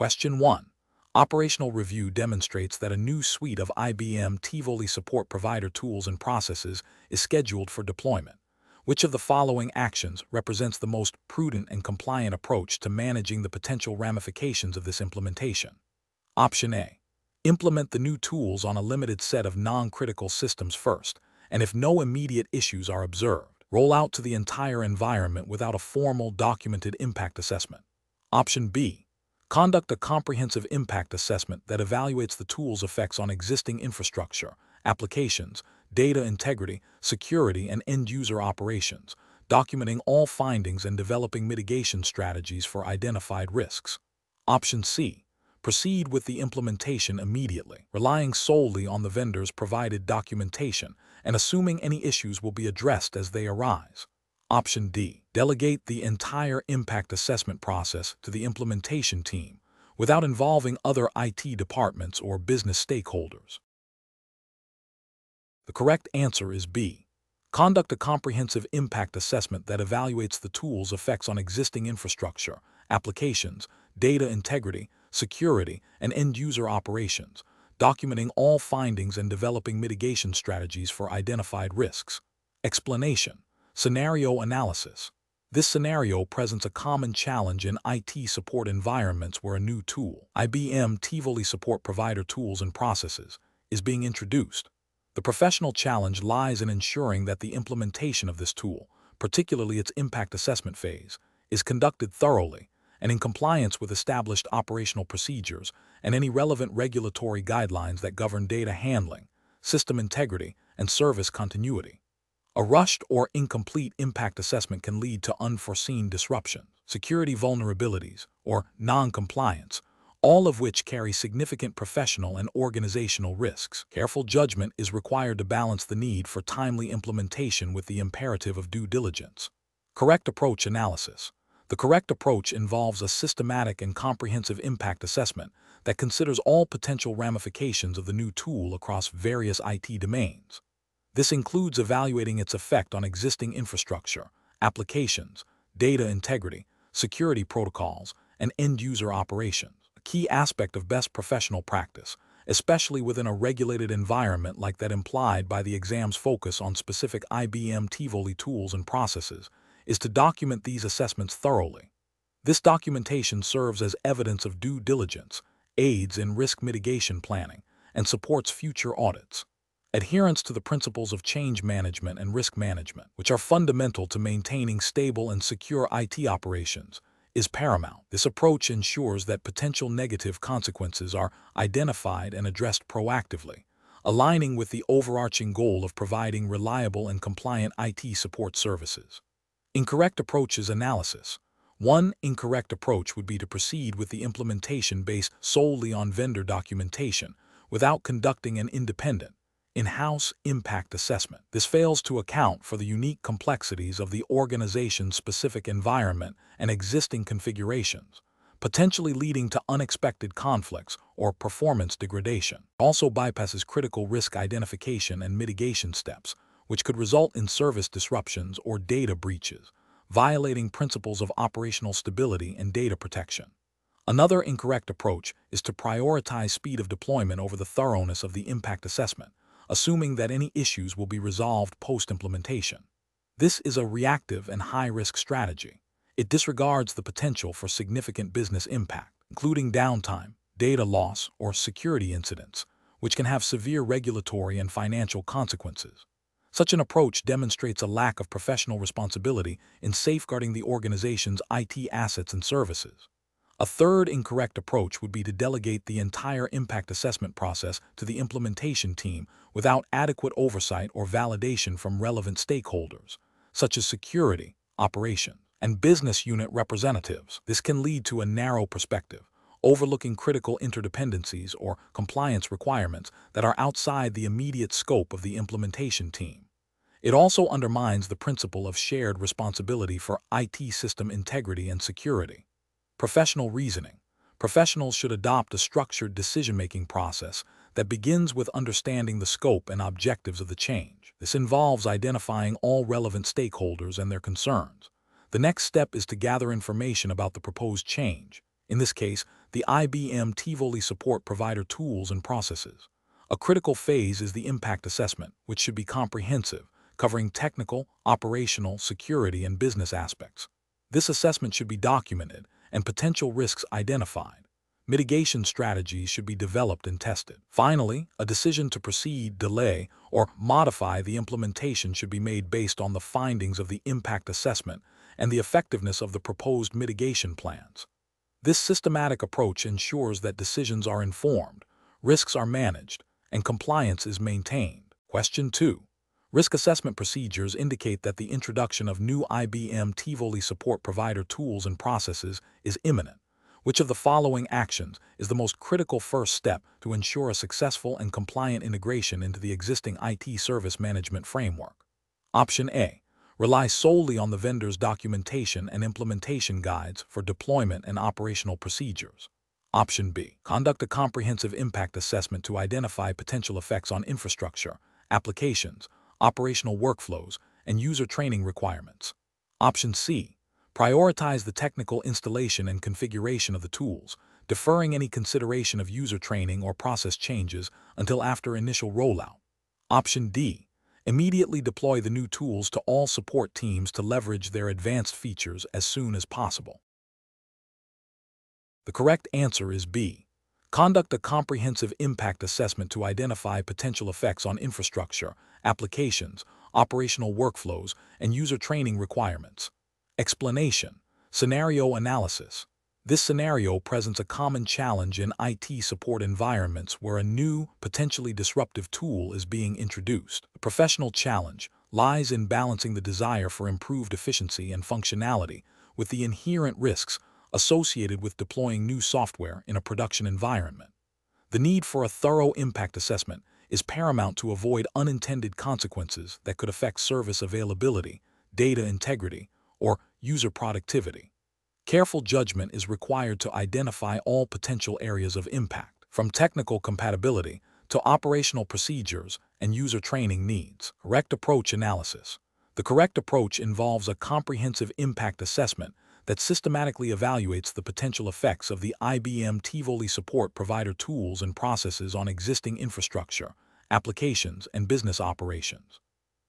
Question 1. Operational review demonstrates that a new suite of IBM Tivoli support provider tools and processes is scheduled for deployment. Which of the following actions represents the most prudent and compliant approach to managing the potential ramifications of this implementation? Option A. Implement the new tools on a limited set of non-critical systems first, and if no immediate issues are observed, roll out to the entire environment without a formal documented impact assessment. Option B. Conduct a comprehensive impact assessment that evaluates the tool's effects on existing infrastructure, applications, data integrity, security, and end-user operations, documenting all findings and developing mitigation strategies for identified risks. Option C. Proceed with the implementation immediately, relying solely on the vendor's provided documentation and assuming any issues will be addressed as they arise. Option D. Delegate the entire impact assessment process to the implementation team without involving other IT departments or business stakeholders. The correct answer is B. Conduct a comprehensive impact assessment that evaluates the tool's effects on existing infrastructure, applications, data integrity, security, and end-user operations, documenting all findings and developing mitigation strategies for identified risks. Explanation. Scenario analysis. This scenario presents a common challenge in IT support environments where a new tool, IBM Tivoli support provider tools and processes, is being introduced. The professional challenge lies in ensuring that the implementation of this tool, particularly its impact assessment phase, is conducted thoroughly and in compliance with established operational procedures and any relevant regulatory guidelines that govern data handling, system integrity, and service continuity. A rushed or incomplete impact assessment can lead to unforeseen disruptions, security vulnerabilities, or non-compliance, all of which carry significant professional and organizational risks. Careful judgment is required to balance the need for timely implementation with the imperative of due diligence. Correct approach analysis. The correct approach involves a systematic and comprehensive impact assessment that considers all potential ramifications of the new tool across various IT domains. This includes evaluating its effect on existing infrastructure, applications, data integrity, security protocols, and end-user operations. A key aspect of best professional practice, especially within a regulated environment like that implied by the exam's focus on specific IBM Tivoli tools and processes, is to document these assessments thoroughly. This documentation serves as evidence of due diligence, aids in risk mitigation planning, and supports future audits. Adherence to the principles of change management and risk management, which are fundamental to maintaining stable and secure IT operations, is paramount. This approach ensures that potential negative consequences are identified and addressed proactively, aligning with the overarching goal of providing reliable and compliant IT support services. Incorrect approaches analysis. One incorrect approach would be to proceed with the implementation based solely on vendor documentation without conducting an independent, in-house impact assessment. This fails to account for the unique complexities of the organization's specific environment and existing configurations, potentially leading to unexpected conflicts or performance degradation. It also bypasses critical risk identification and mitigation steps, which could result in service disruptions or data breaches, violating principles of operational stability and data protection. Another incorrect approach is to prioritize speed of deployment over the thoroughness of the impact assessment, assuming that any issues will be resolved post-implementation. This is a reactive and high-risk strategy. It disregards the potential for significant business impact, including downtime, data loss, or security incidents, which can have severe regulatory and financial consequences. Such an approach demonstrates a lack of professional responsibility in safeguarding the organization's IT assets and services. A third incorrect approach would be to delegate the entire impact assessment process to the implementation team without adequate oversight or validation from relevant stakeholders, such as security, operations, and business unit representatives. This can lead to a narrow perspective, overlooking critical interdependencies or compliance requirements that are outside the immediate scope of the implementation team. It also undermines the principle of shared responsibility for IT system integrity and security. Professional reasoning. Professionals should adopt a structured decision-making process that begins with understanding the scope and objectives of the change. This involves identifying all relevant stakeholders and their concerns. The next step is to gather information about the proposed change, In this case, the IBM Tivoli support provider tools and processes. A critical phase is the impact assessment, which should be comprehensive, covering technical, operational, security, and business aspects. This assessment should be documented and potential risks identified. Mitigation strategies should be developed and tested. Finally, a decision to proceed, delay, or modify the implementation should be made based on the findings of the impact assessment and the effectiveness of the proposed mitigation plans. This systematic approach ensures that decisions are informed, risks are managed, and compliance is maintained. Question 2. Risk assessment procedures indicate that the introduction of new IBM Tivoli support provider tools and processes is imminent. Which of the following actions is the most critical first step to ensure a successful and compliant integration into the existing IT service management framework? Option A. Rely solely on the vendor's documentation and implementation guides for deployment and operational procedures. Option B. Conduct a comprehensive impact assessment to identify potential effects on infrastructure, applications, operational workflows, and user training requirements. Option C. Prioritize the technical installation and configuration of the tools, deferring any consideration of user training or process changes until after initial rollout. Option D. Immediately deploy the new tools to all support teams to leverage their advanced features as soon as possible. The correct answer is B. Conduct a comprehensive impact assessment to identify potential effects on infrastructure, applications, operational workflows, and user training requirements. Explanation. Scenario analysis. This scenario presents a common challenge in IT support environments where a new, potentially disruptive tool is being introduced. The professional challenge lies in balancing the desire for improved efficiency and functionality with the inherent risks associated with deploying new software in a production environment. The need for a thorough impact assessment is paramount to avoid unintended consequences that could affect service availability, data integrity, or user productivity. Careful judgment is required to identify all potential areas of impact, from technical compatibility to operational procedures and user training needs. Correct approach analysis. The correct approach involves a comprehensive impact assessment that systematically evaluates the potential effects of the IBM Tivoli support provider tools and processes on existing infrastructure, applications, and business operations.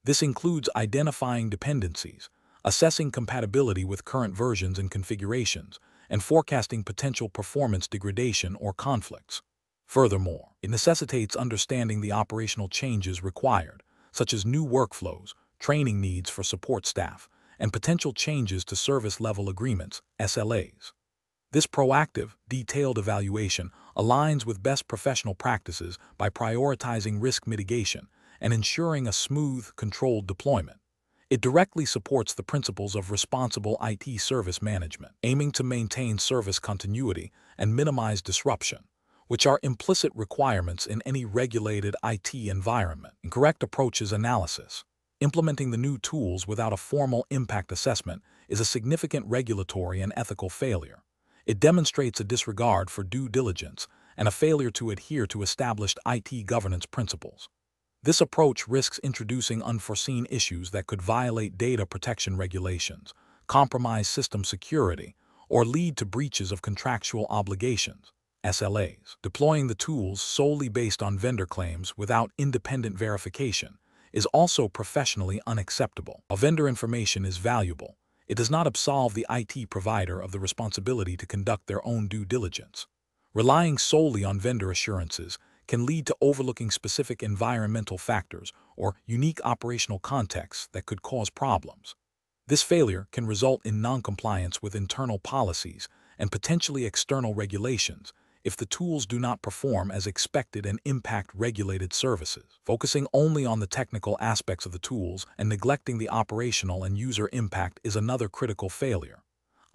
This includes identifying dependencies, assessing compatibility with current versions and configurations, and forecasting potential performance degradation or conflicts. Furthermore, it necessitates understanding the operational changes required, such as new workflows, training needs for support staff, and potential changes to service-level agreements, SLAs. This proactive, detailed evaluation aligns with best professional practices by prioritizing risk mitigation and ensuring a smooth, controlled deployment. It directly supports the principles of responsible IT service management, aiming to maintain service continuity and minimize disruption, which are implicit requirements in any regulated IT environment. Incorrect approaches analysis. Implementing the new tools without a formal impact assessment is a significant regulatory and ethical failure. It demonstrates a disregard for due diligence and a failure to adhere to established IT governance principles. This approach risks introducing unforeseen issues that could violate data protection regulations, compromise system security, or lead to breaches of contractual obligations, SLAs. Deploying the tools solely based on vendor claims without independent verification is also professionally unacceptable. While vendor information is valuable, it does not absolve the IT provider of the responsibility to conduct their own due diligence. Relying solely on vendor assurances can lead to overlooking specific environmental factors or unique operational contexts that could cause problems. This failure can result in non-compliance with internal policies and potentially external regulations if the tools do not perform as expected and impact regulated services. Focusing only on the technical aspects of the tools and neglecting the operational and user impact is another critical failure.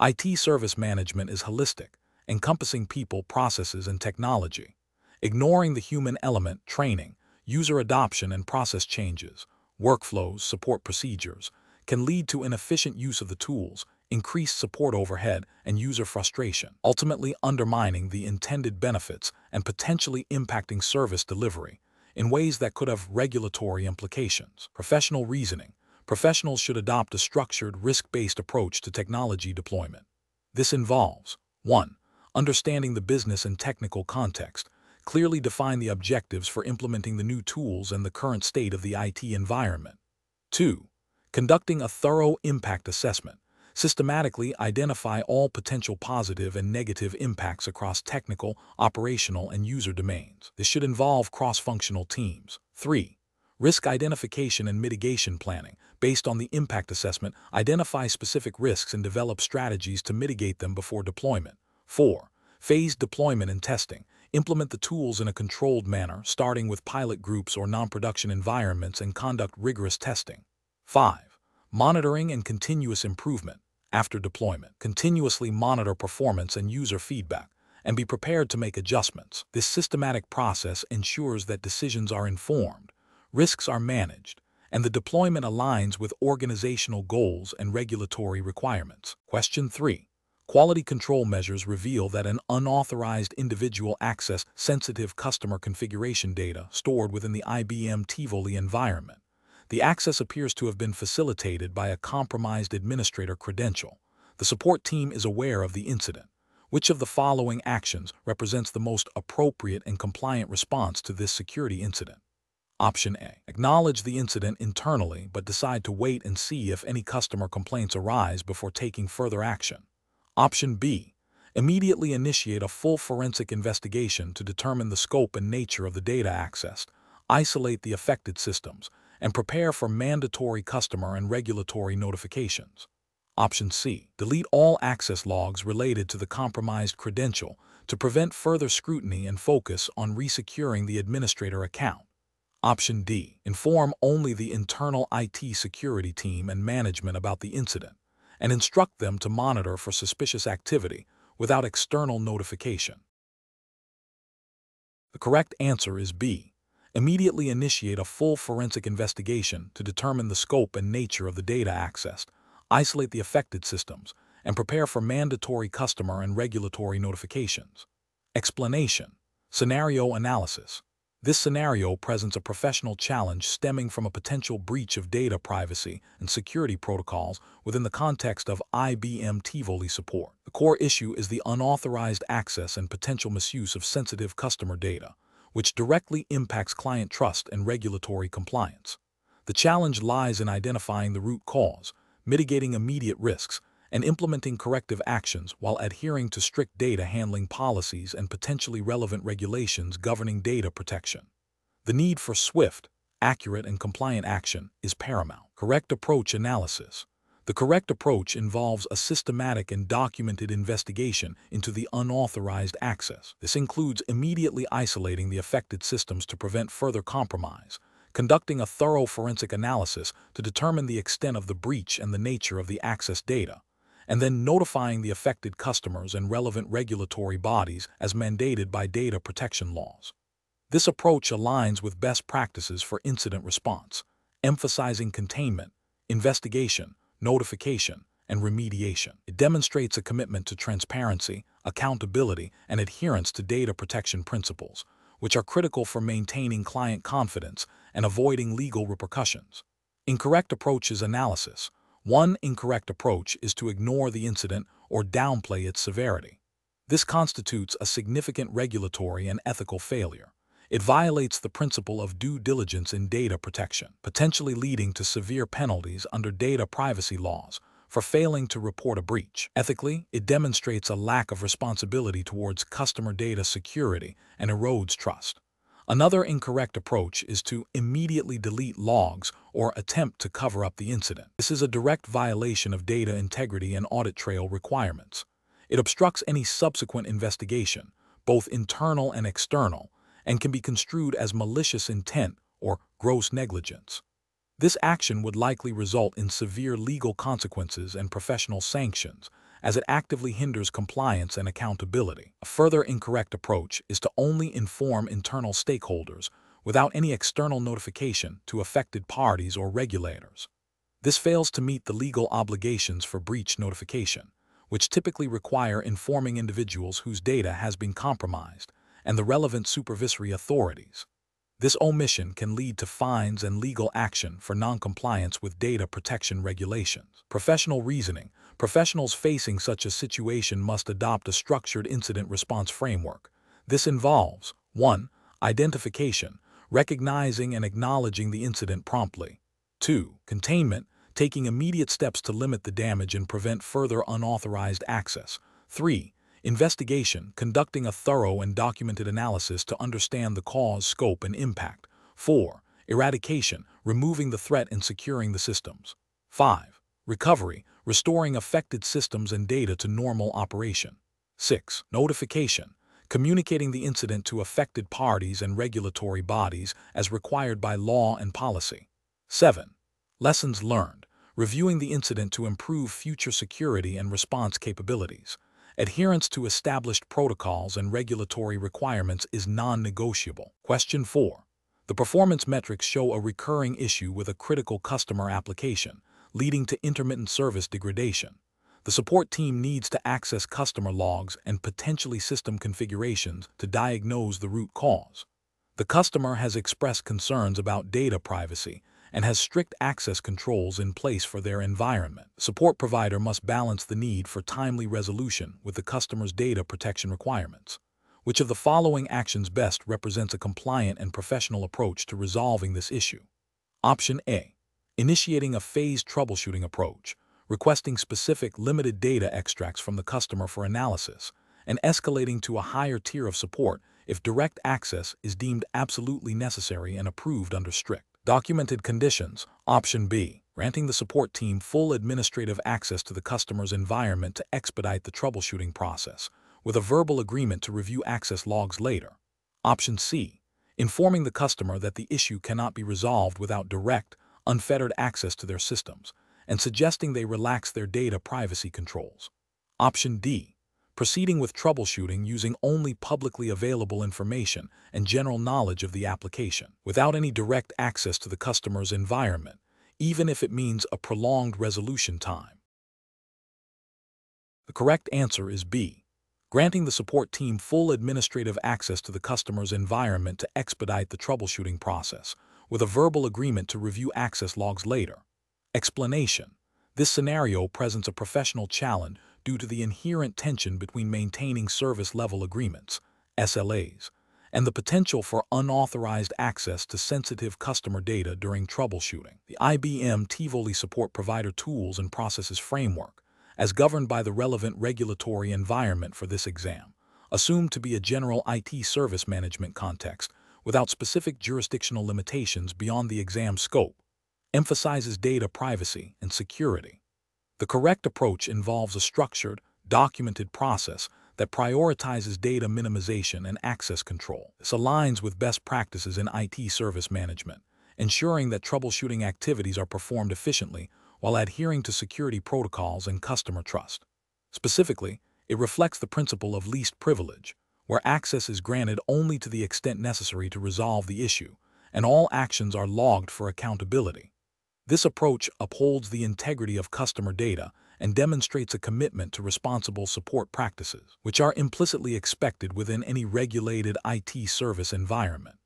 IT service management is holistic, encompassing people, processes, and technology. Ignoring the human element, training, user adoption and process changes, workflows, support procedures, can lead to inefficient use of the tools, increased support overhead, and user frustration, ultimately undermining the intended benefits and potentially impacting service delivery in ways that could have regulatory implications. Professional reasoning. Professionals should adopt a structured, risk-based approach to technology deployment. This involves 1. Understanding the business and technical context. Clearly define the objectives for implementing the new tools and the current state of the IT environment. 2. Conducting a thorough impact assessment. Systematically identify all potential positive and negative impacts across technical, operational, and user domains. This should involve cross-functional teams. 3. Risk identification and mitigation planning. Based on the impact assessment, identify specific risks and develop strategies to mitigate them before deployment. 4. Phased deployment and testing. Implement the tools in a controlled manner, starting with pilot groups or non-production environments, and conduct rigorous testing. 5. Monitoring and continuous improvement. After deployment, continuously monitor performance and user feedback, and be prepared to make adjustments. This systematic process ensures that decisions are informed, risks are managed, and the deployment aligns with organizational goals and regulatory requirements. Question 3. Quality control measures reveal that an unauthorized individual accessed sensitive customer configuration data stored within the IBM Tivoli environment. The access appears to have been facilitated by a compromised administrator credential. The support team is aware of the incident. Which of the following actions represents the most appropriate and compliant response to this security incident? Option A. Acknowledge the incident internally but decide to wait and see if any customer complaints arise before taking further action. Option B. Immediately initiate a full forensic investigation to determine the scope and nature of the data accessed, isolate the affected systems, and prepare for mandatory customer and regulatory notifications. Option C. Delete all access logs related to the compromised credential to prevent further scrutiny and focus on resecuring the administrator account. Option D. Inform only the internal IT security team and management about the incident, and instruct them to monitor for suspicious activity without external notification. The correct answer is B. Immediately initiate a full forensic investigation to determine the scope and nature of the data accessed, isolate the affected systems, and prepare for mandatory customer and regulatory notifications. Explanation. Scenario analysis. This scenario presents a professional challenge stemming from a potential breach of data privacy and security protocols within the context of IBM Tivoli support. The core issue is the unauthorized access and potential misuse of sensitive customer data, which directly impacts client trust and regulatory compliance. The challenge lies in identifying the root cause, mitigating immediate risks, and implementing corrective actions while adhering to strict data handling policies and potentially relevant regulations governing data protection. The need for swift, accurate, and compliant action is paramount. Correct approach analysis. The correct approach involves a systematic and documented investigation into the unauthorized access. This includes immediately isolating the affected systems to prevent further compromise, conducting a thorough forensic analysis to determine the extent of the breach and the nature of the access data, and then notifying the affected customers and relevant regulatory bodies as mandated by data protection laws. This approach aligns with best practices for incident response, emphasizing containment, investigation, notification, and remediation. It demonstrates a commitment to transparency, accountability, and adherence to data protection principles, which are critical for maintaining client confidence and avoiding legal repercussions. Incorrect approaches analysis. One incorrect approach is to ignore the incident or downplay its severity. This constitutes a significant regulatory and ethical failure. It violates the principle of due diligence in data protection, potentially leading to severe penalties under data privacy laws for failing to report a breach. Ethically, it demonstrates a lack of responsibility towards customer data security and erodes trust. Another incorrect approach is to immediately delete logs or attempt to cover up the incident. This is a direct violation of data integrity and audit trail requirements. It obstructs any subsequent investigation, both internal and external, and can be construed as malicious intent or gross negligence. This action would likely result in severe legal consequences and professional sanctions, as it actively hinders compliance and accountability. A further incorrect approach is to only inform internal stakeholders without any external notification to affected parties or regulators. This fails to meet the legal obligations for breach notification, which typically require informing individuals whose data has been compromised and the relevant supervisory authorities. This omission can lead to fines and legal action for noncompliance with data protection regulations. Professional reasoning. Professionals facing such a situation must adopt a structured incident response framework. This involves 1. Identification, recognizing and acknowledging the incident promptly. 2. Containment, taking immediate steps to limit the damage and prevent further unauthorized access. 3. Investigation, conducting a thorough and documented analysis to understand the cause, scope, and impact. 4. Eradication, removing the threat and securing the systems. 5. Recovery, restoring affected systems and data to normal operation. 6. Notification, communicating the incident to affected parties and regulatory bodies as required by law and policy. 7. Lessons learned, reviewing the incident to improve future security and response capabilities. Adherence to established protocols and regulatory requirements is non-negotiable. Question 4. The performance metrics show a recurring issue with a critical customer application, leading to intermittent service degradation. The support team needs to access customer logs and potentially system configurations to diagnose the root cause. The customer has expressed concerns about data privacy and has strict access controls in place for their environment. The support provider must balance the need for timely resolution with the customer's data protection requirements. Which of the following actions best represents a compliant and professional approach to resolving this issue? Option A. Initiating a phased troubleshooting approach, requesting specific limited data extracts from the customer for analysis, and escalating to a higher tier of support if direct access is deemed absolutely necessary and approved under strict documented conditions. Option B. Granting the support team full administrative access to the customer's environment to expedite the troubleshooting process, with a verbal agreement to review access logs later. Option C. Informing the customer that the issue cannot be resolved without direct, unfettered access to their systems, and suggesting they relax their data privacy controls. Option D. Proceeding with troubleshooting using only publicly available information and general knowledge of the application, without any direct access to the customer's environment, even if it means a prolonged resolution time. The correct answer is B. Granting the support team full administrative access to the customer's environment to expedite the troubleshooting process, with a verbal agreement to review access logs later. Explanation. This scenario presents a professional challenge due to the inherent tension between maintaining service-level agreements, SLAs, and the potential for unauthorized access to sensitive customer data during troubleshooting. The IBM Tivoli Support Provider Tools and Processes Framework, as governed by the relevant regulatory environment for this exam, assumed to be a general IT service management context without specific jurisdictional limitations beyond the exam scope, emphasizes data privacy and security. The correct approach involves a structured, documented process that prioritizes data minimization and access control. This aligns with best practices in IT service management, ensuring that troubleshooting activities are performed efficiently while adhering to security protocols and customer trust. Specifically, it reflects the principle of least privilege, where access is granted only to the extent necessary to resolve the issue, and all actions are logged for accountability. This approach upholds the integrity of customer data and demonstrates a commitment to responsible support practices, which are implicitly expected within any regulated IT service environment.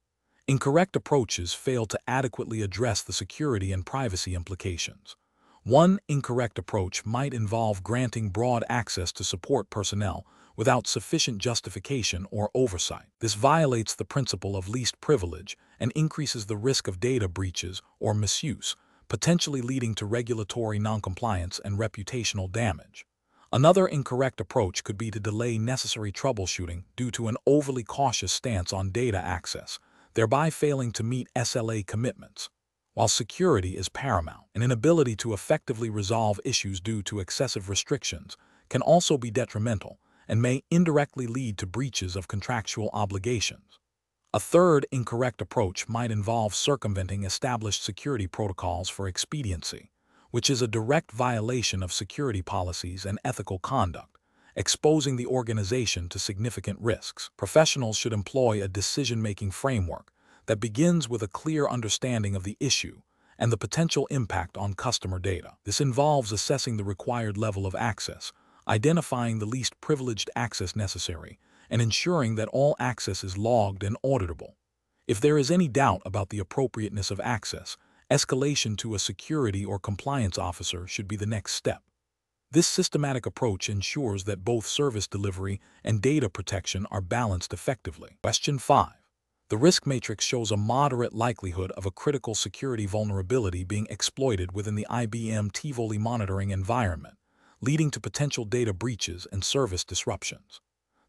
Incorrect approaches fail to adequately address the security and privacy implications. One incorrect approach might involve granting broad access to support personnel without sufficient justification or oversight. This violates the principle of least privilege and increases the risk of data breaches or misuse, potentially leading to regulatory noncompliance and reputational damage. Another incorrect approach could be to delay necessary troubleshooting due to an overly cautious stance on data access, thereby failing to meet SLA commitments. While security is paramount, an inability to effectively resolve issues due to excessive restrictions can also be detrimental and may indirectly lead to breaches of contractual obligations. A third incorrect approach might involve circumventing established security protocols for expediency, which is a direct violation of security policies and ethical conduct, exposing the organization to significant risks. Professionals should employ a decision-making framework that begins with a clear understanding of the issue and the potential impact on customer data. This involves assessing the required level of access, identifying the least privileged access necessary, and ensuring that all access is logged and auditable. If there is any doubt about the appropriateness of access, escalation to a security or compliance officer should be the next step. This systematic approach ensures that both service delivery and data protection are balanced effectively. Question 5. The risk matrix shows a moderate likelihood of a critical security vulnerability being exploited within the IBM Tivoli monitoring environment, leading to potential data breaches and service disruptions.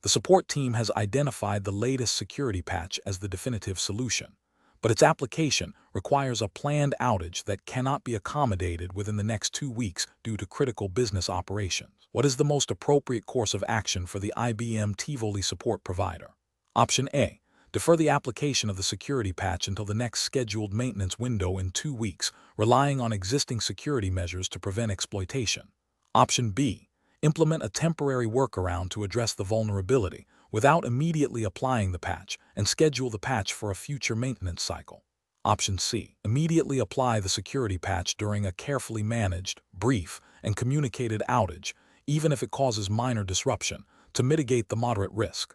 The support team has identified the latest security patch as the definitive solution, but its application requires a planned outage that cannot be accommodated within the next 2 weeks due to critical business operations. What is the most appropriate course of action for the IBM Tivoli support provider? Option A. Defer the application of the security patch until the next scheduled maintenance window in 2 weeks, relying on existing security measures to prevent exploitation. Option B. Implement a temporary workaround to address the vulnerability without immediately applying the patch and schedule the patch for a future maintenance cycle. Option C. Immediately apply the security patch during a carefully managed, brief, and communicated outage, even if it causes minor disruption, to mitigate the moderate risk.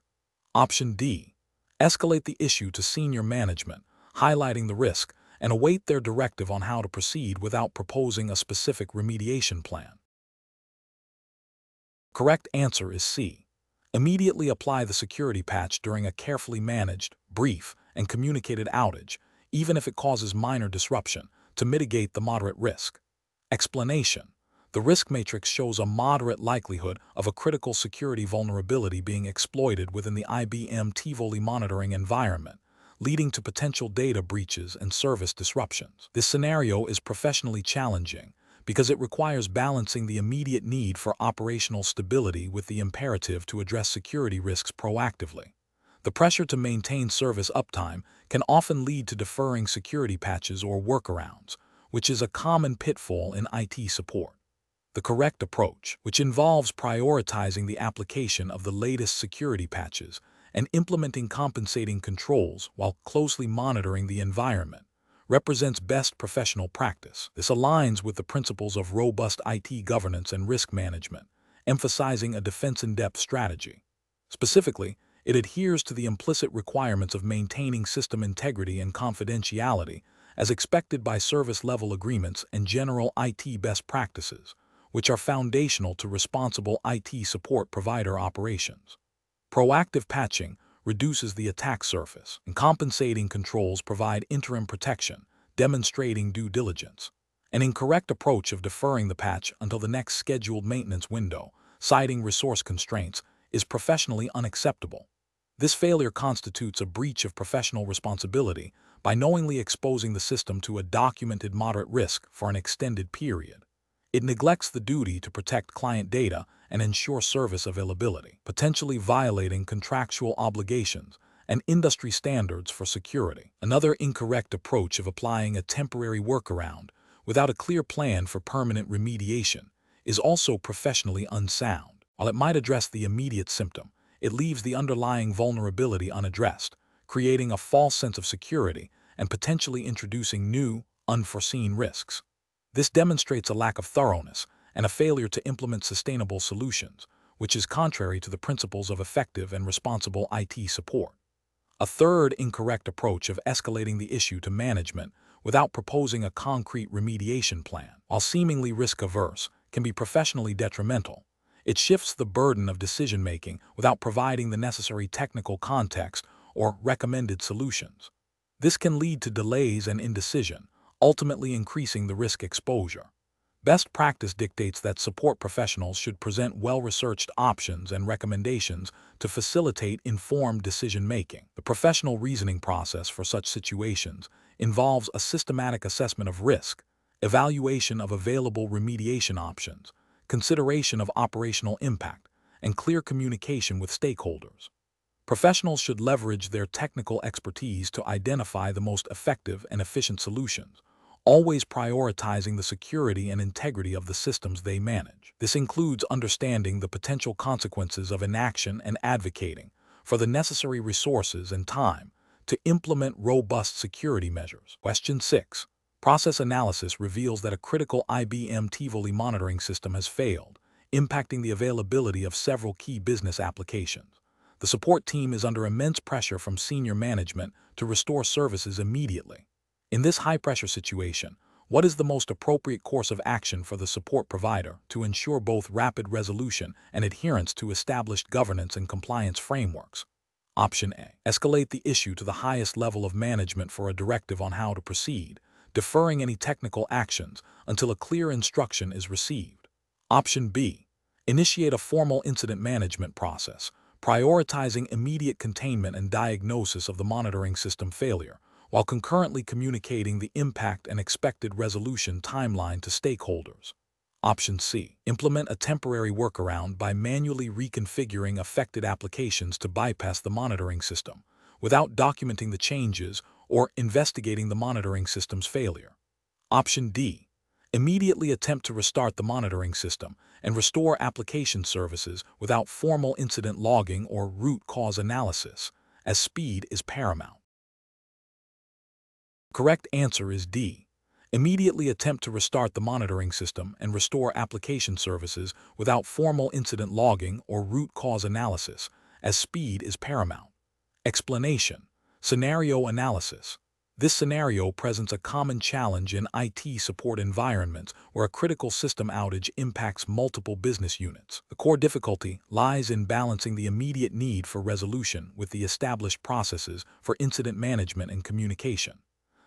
Option D. Escalate the issue to senior management, highlighting the risk, and await their directive on how to proceed without proposing a specific remediation plan. Correct answer is C. Immediately apply the security patch during a carefully managed, brief, and communicated outage, even if it causes minor disruption, to mitigate the moderate risk. Explanation. The risk matrix shows a moderate likelihood of a critical security vulnerability being exploited within the IBM Tivoli monitoring environment, leading to potential data breaches and service disruptions. This scenario is professionally challenging because it requires balancing the immediate need for operational stability with the imperative to address security risks proactively. The pressure to maintain service uptime can often lead to deferring security patches or workarounds, which is a common pitfall in IT support. The correct approach, which involves prioritizing the application of the latest security patches and implementing compensating controls while closely monitoring the environment, represents best professional practice. This aligns with the principles of robust IT governance and risk management, emphasizing a defense-in-depth strategy. Specifically, it adheres to the implicit requirements of maintaining system integrity and confidentiality as expected by service-level agreements and general IT best practices, which are foundational to responsible IT support provider operations. Proactive patching reduces the attack surface, and compensating controls provide interim protection, demonstrating due diligence. An incorrect approach of deferring the patch until the next scheduled maintenance window, citing resource constraints, is professionally unacceptable. This failure constitutes a breach of professional responsibility by knowingly exposing the system to a documented moderate risk for an extended period. It neglects the duty to protect client data and ensure service availability, potentially violating contractual obligations and industry standards for security. Another incorrect approach of applying a temporary workaround without a clear plan for permanent remediation is also professionally unsound. While it might address the immediate symptom, it leaves the underlying vulnerability unaddressed, creating a false sense of security and potentially introducing new, unforeseen risks. This demonstrates a lack of thoroughness and a failure to implement sustainable solutions, which is contrary to the principles of effective and responsible IT support. A third incorrect approach of escalating the issue to management without proposing a concrete remediation plan, while seemingly risk-averse, can be professionally detrimental. It shifts the burden of decision-making without providing the necessary technical context or recommended solutions. This can lead to delays and indecision, ultimately increasing the risk exposure. Best practice dictates that support professionals should present well-researched options and recommendations to facilitate informed decision-making. The professional reasoning process for such situations involves a systematic assessment of risk, evaluation of available remediation options, consideration of operational impact, and clear communication with stakeholders. Professionals should leverage their technical expertise to identify the most effective and efficient solutions, always prioritizing the security and integrity of the systems they manage. This includes understanding the potential consequences of inaction and advocating for the necessary resources and time to implement robust security measures. Question 6. Process analysis reveals that a critical IBM Tivoli monitoring system has failed, impacting the availability of several key business applications. the support team is under immense pressure from senior management to restore services immediately. In this high-pressure situation, what is the most appropriate course of action for the support provider to ensure both rapid resolution and adherence to established governance and compliance frameworks? Option A. Escalate the issue to the highest level of management for a directive on how to proceed, deferring any technical actions until a clear instruction is received. Option B. Initiate a formal incident management process, prioritizing immediate containment and diagnosis of the monitoring system failure, while concurrently communicating the impact and expected resolution timeline to stakeholders. Option C. Implement a temporary workaround by manually reconfiguring affected applications to bypass the monitoring system, without documenting the changes or investigating the monitoring system's failure. Option D. Immediately attempt to restart the monitoring system and restore application services without formal incident logging or root cause analysis, as speed is paramount. Correct answer is D. Immediately attempt to restart the monitoring system and restore application services without formal incident logging or root cause analysis, as speed is paramount. Explanation: scenario analysis. This scenario presents a common challenge in IT support environments where a critical system outage impacts multiple business units. The core difficulty lies in balancing the immediate need for resolution with the established processes for incident management and communication.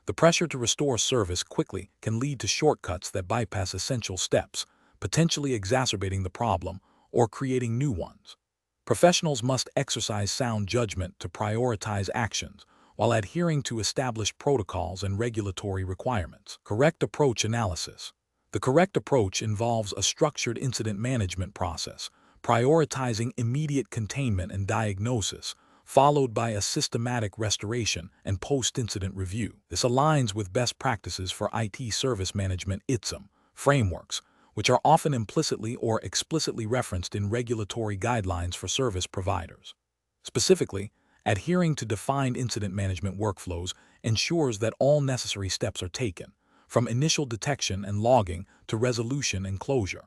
The pressure to restore service quickly can lead to shortcuts that bypass essential steps, potentially exacerbating the problem or creating new ones. Professionals must exercise sound judgment to prioritize actions while adhering to established protocols and regulatory requirements. Correct approach analysis. The correct approach involves a structured incident management process, prioritizing immediate containment and diagnosis, followed by a systematic restoration and post-incident review. This aligns with best practices for IT service management (ITSM) frameworks, which are often implicitly or explicitly referenced in regulatory guidelines for service providers. Specifically, adhering to defined incident management workflows ensures that all necessary steps are taken, from initial detection and logging to resolution and closure.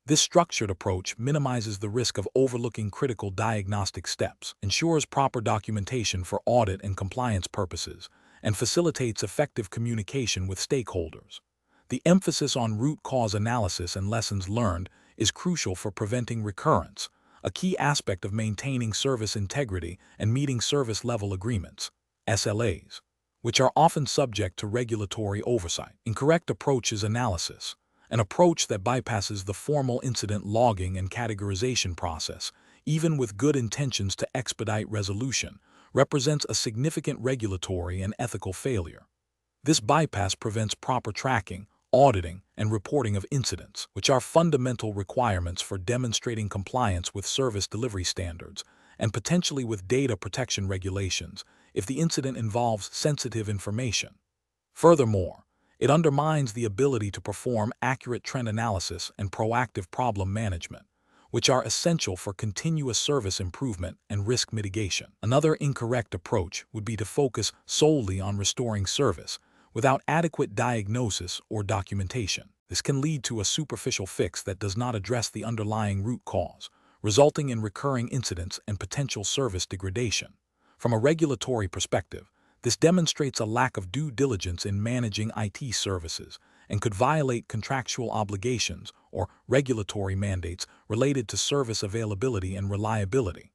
This structured approach minimizes the risk of overlooking critical diagnostic steps, ensures proper documentation for audit and compliance purposes, and facilitates effective communication with stakeholders. The emphasis on root cause analysis and lessons learned is crucial for preventing recurrence, a key aspect of maintaining service integrity and meeting service level agreements, SLAs, which are often subject to regulatory oversight. Incorrect approaches analysis. An approach that bypasses the formal incident logging and categorization process, even with good intentions to expedite resolution, represents a significant regulatory and ethical failure. This bypass prevents proper tracking, auditing, and reporting of incidents, which are fundamental requirements for demonstrating compliance with service delivery standards and potentially with data protection regulations if the incident involves sensitive information. Furthermore, it undermines the ability to perform accurate trend analysis and proactive problem management, which are essential for continuous service improvement and risk mitigation. Another incorrect approach would be to focus solely on restoring service without adequate diagnosis or documentation. This can lead to a superficial fix that does not address the underlying root cause, resulting in recurring incidents and potential service degradation. From a regulatory perspective, this demonstrates a lack of due diligence in managing IT services and could violate contractual obligations or regulatory mandates related to service availability and reliability.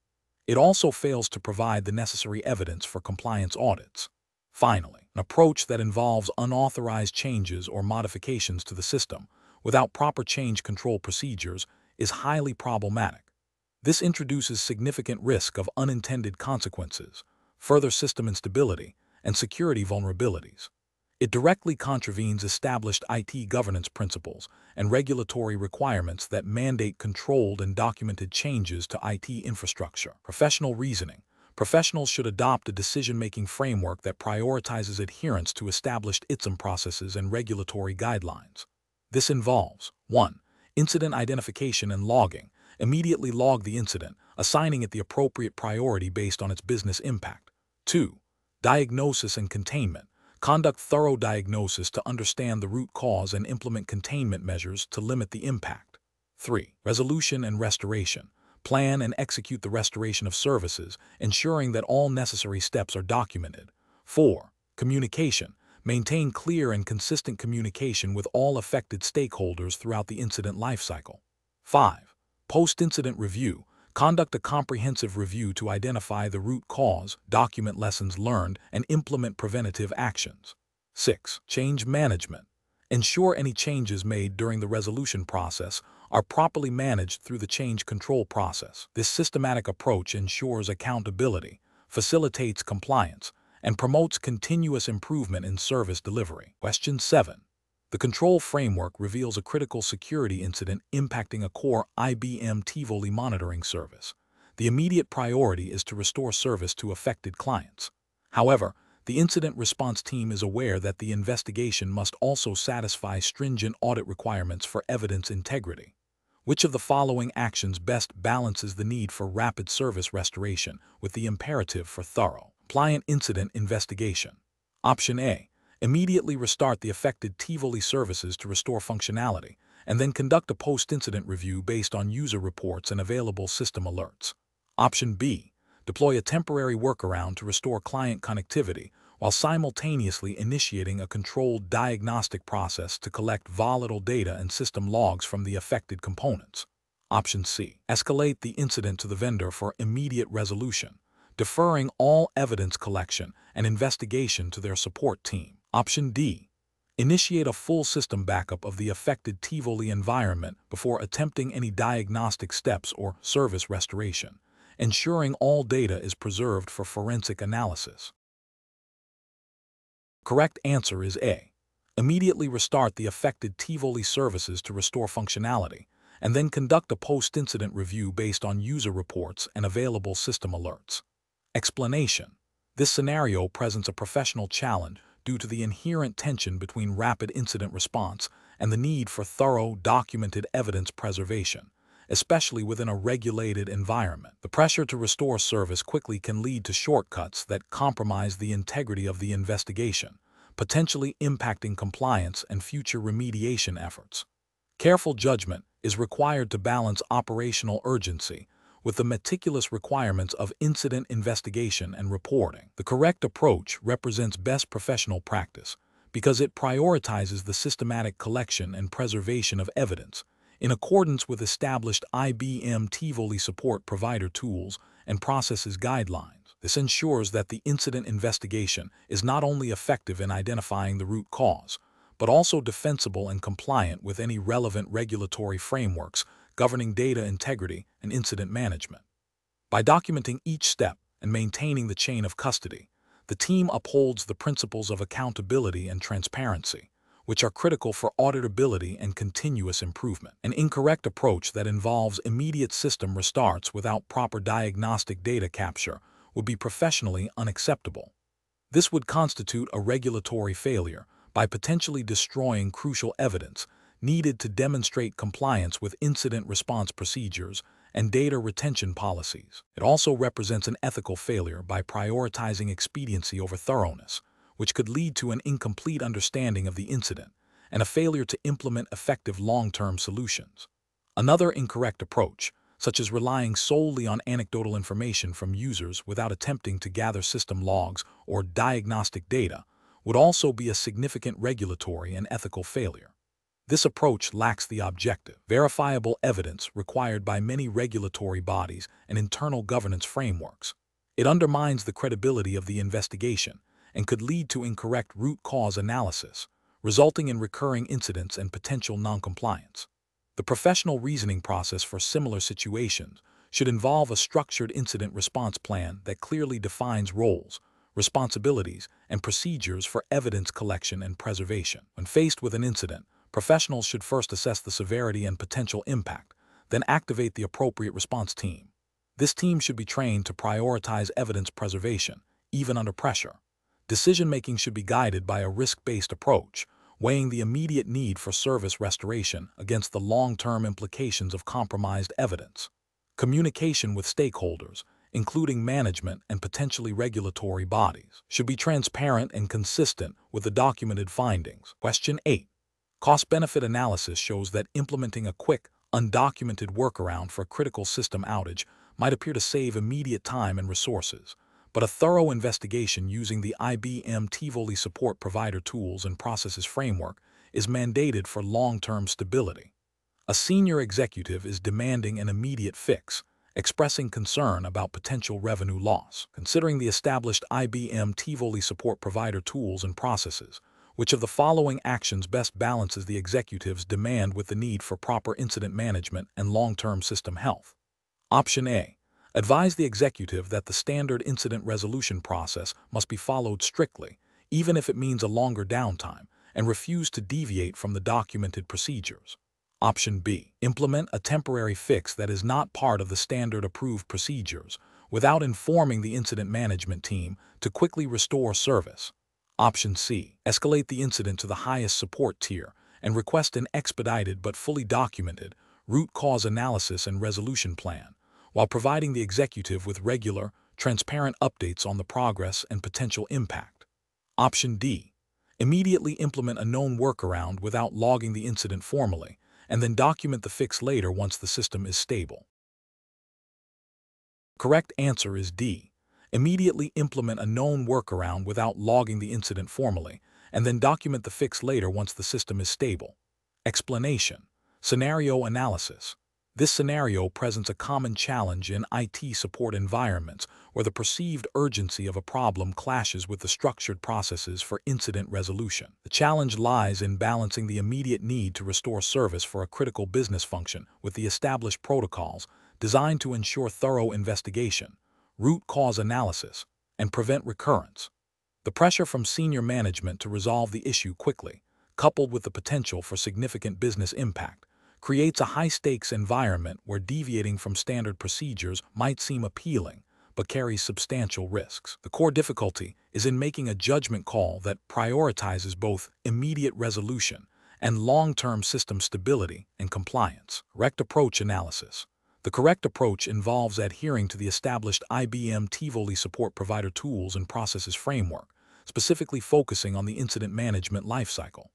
It also fails to provide the necessary evidence for compliance audits. Finally, an approach that involves unauthorized changes or modifications to the system without proper change control procedures is highly problematic. This introduces significant risk of unintended consequences, further system instability, and security vulnerabilities. It directly contravenes established IT governance principles and regulatory requirements that mandate controlled and documented changes to IT infrastructure. Professional reasoning. Professionals should adopt a decision-making framework that prioritizes adherence to established ITSM processes and regulatory guidelines. This involves 1. Incident identification and logging. Immediately log the incident, assigning it the appropriate priority based on its business impact. 2. Diagnosis and containment. Conduct thorough diagnosis to understand the root cause and implement containment measures to limit the impact. 3. Resolution and restoration. Plan and execute the restoration of services, ensuring that all necessary steps are documented. 4. Communication. Maintain clear and consistent communication with all affected stakeholders throughout the incident lifecycle. 5. Post-incident review. Conduct a comprehensive review to identify the root cause, document lessons learned, and implement preventative actions. 6. Change management. Ensure any changes made during the resolution process are properly managed through the change control process. This systematic approach ensures accountability, facilitates compliance, and promotes continuous improvement in service delivery. Question 7. The control framework reveals a critical security incident impacting a core IBM Tivoli monitoring service. The immediate priority is to restore service to affected clients. However, the incident response team is aware that the investigation must also satisfy stringent audit requirements for evidence integrity. Which of the following actions best balances the need for rapid service restoration with the imperative for thorough, compliant incident investigation? Option A. Immediately restart the affected Tivoli services to restore functionality, and then conduct a post-incident review based on user reports and available system alerts. Option B. Deploy a temporary workaround to restore client connectivity while simultaneously initiating a controlled diagnostic process to collect volatile data and system logs from the affected components. Option C. Escalate the incident to the vendor for immediate resolution, deferring all evidence collection and investigation to their support team. Option D. Initiate a full system backup of the affected Tivoli environment before attempting any diagnostic steps or service restoration, ensuring all data is preserved for forensic analysis. Correct answer is A. Immediately restart the affected Tivoli services to restore functionality, and then conduct a post-incident review based on user reports and available system alerts. Explanation. This scenario presents a professional challenge due to the inherent tension between rapid incident response and the need for thorough, documented evidence preservation, especially within a regulated environment. The pressure to restore service quickly can lead to shortcuts that compromise the integrity of the investigation, potentially impacting compliance and future remediation efforts. Careful judgment is required to balance operational urgency with the meticulous requirements of incident investigation and reporting. The correct approach represents best professional practice because it prioritizes the systematic collection and preservation of evidence in accordance with established IBM Tivoli support provider tools and processes guidelines. This ensures that the incident investigation is not only effective in identifying the root cause, but also defensible and compliant with any relevant regulatory frameworks governing data integrity and incident management. By documenting each step and maintaining the chain of custody, the team upholds the principles of accountability and transparency, which are critical for auditability and continuous improvement. An incorrect approach that involves immediate system restarts without proper diagnostic data capture would be professionally unacceptable. This would constitute a regulatory failure by potentially destroying crucial evidence needed to demonstrate compliance with incident response procedures and data retention policies. It also represents an ethical failure by prioritizing expediency over thoroughness, which could lead to an incomplete understanding of the incident and a failure to implement effective long-term solutions. Another incorrect approach, such as relying solely on anecdotal information from users without attempting to gather system logs or diagnostic data, would also be a significant regulatory and ethical failure. This approach lacks the objective, verifiable evidence required by many regulatory bodies and internal governance frameworks. It undermines the credibility of the investigation and could lead to incorrect root cause analysis, resulting in recurring incidents and potential noncompliance. The professional reasoning process for similar situations should involve a structured incident response plan that clearly defines roles, responsibilities, and procedures for evidence collection and preservation. When faced with an incident, professionals should first assess the severity and potential impact, then activate the appropriate response team. This team should be trained to prioritize evidence preservation, even under pressure. Decision-making should be guided by a risk-based approach, weighing the immediate need for service restoration against the long-term implications of compromised evidence. Communication with stakeholders, including management and potentially regulatory bodies, should be transparent and consistent with the documented findings. Question 8. Cost-benefit analysis shows that implementing a quick, undocumented workaround for a critical system outage might appear to save immediate time and resources, but a thorough investigation using the IBM Tivoli support provider tools and processes framework is mandated for long-term stability. A senior executive is demanding an immediate fix, expressing concern about potential revenue loss. Considering the established IBM Tivoli support provider tools and processes, which of the following actions best balances the executive's demand with the need for proper incident management and long-term system health? Option A. Advise the executive that the standard incident resolution process must be followed strictly, even if it means a longer downtime, and refuse to deviate from the documented procedures. Option B. Implement a temporary fix that is not part of the standard approved procedures, without informing the incident management team to quickly restore service. Option C. Escalate the incident to the highest support tier and request an expedited but fully documented root cause analysis and resolution plan, while providing the executive with regular, transparent updates on the progress and potential impact. Option D. Immediately implement a known workaround without logging the incident formally, and then document the fix later once the system is stable. Correct answer is D. Immediately implement a known workaround without logging the incident formally, and then document the fix later once the system is stable. Explanation. Scenario analysis. This scenario presents a common challenge in IT support environments where the perceived urgency of a problem clashes with the structured processes for incident resolution. The challenge lies in balancing the immediate need to restore service for a critical business function with the established protocols designed to ensure thorough investigation, root cause analysis, and prevent recurrence. The pressure from senior management to resolve the issue quickly, coupled with the potential for significant business impact, creates a high-stakes environment where deviating from standard procedures might seem appealing, but carries substantial risks. The core difficulty is in making a judgment call that prioritizes both immediate resolution and long-term system stability and compliance. Correct approach analysis. The correct approach involves adhering to the established IBM Tivoli support provider tools and processes framework, specifically focusing on the incident management lifecycle.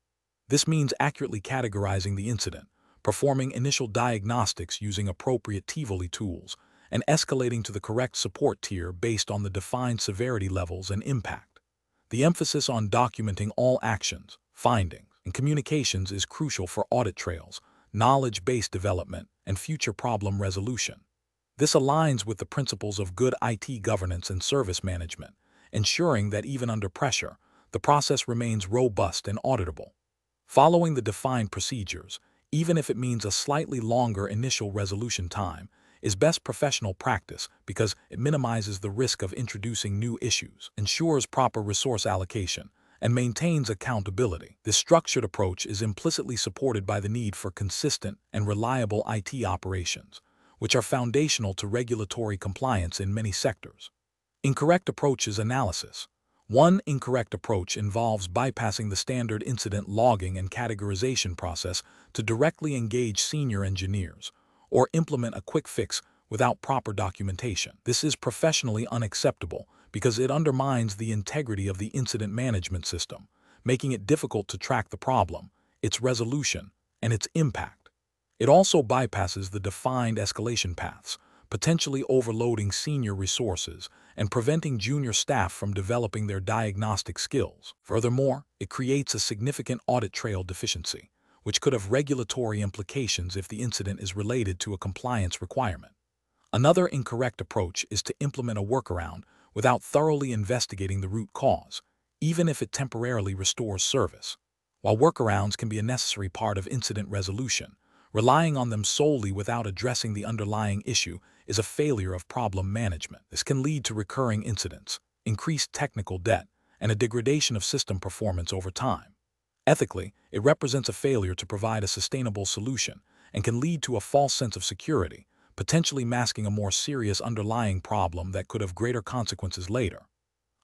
This means accurately categorizing the incident, performing initial diagnostics using appropriate Tivoli tools, and escalating to the correct support tier based on the defined severity levels and impact. The emphasis on documenting all actions, findings, and communications is crucial for audit trails, knowledge-based development, and future problem resolution. This aligns with the principles of good IT governance and service management, ensuring that even under pressure, the process remains robust and auditable. Following the defined procedures, even if it means a slightly longer initial resolution time, is best professional practice because it minimizes the risk of introducing new issues, ensures proper resource allocation, and maintains accountability. This structured approach is implicitly supported by the need for consistent and reliable IT operations, which are foundational to regulatory compliance in many sectors. Incorrect approaches analysis. One incorrect approach involves bypassing the standard incident logging and categorization process to directly engage senior engineers, or implement a quick fix without proper documentation. This is professionally unacceptable because it undermines the integrity of the incident management system, making it difficult to track the problem, its resolution, and its impact. It also bypasses the defined escalation paths, potentially overloading senior resources and preventing junior staff from developing their diagnostic skills. Furthermore, it creates a significant audit trail deficiency, which could have regulatory implications if the incident is related to a compliance requirement. Another incorrect approach is to implement a workaround without thoroughly investigating the root cause, even if it temporarily restores service. While workarounds can be a necessary part of incident resolution, relying on them solely without addressing the underlying issue is a failure of problem management. This can lead to recurring incidents, increased technical debt, and a degradation of system performance over time. Ethically, it represents a failure to provide a sustainable solution and can lead to a false sense of security, potentially masking a more serious underlying problem that could have greater consequences later.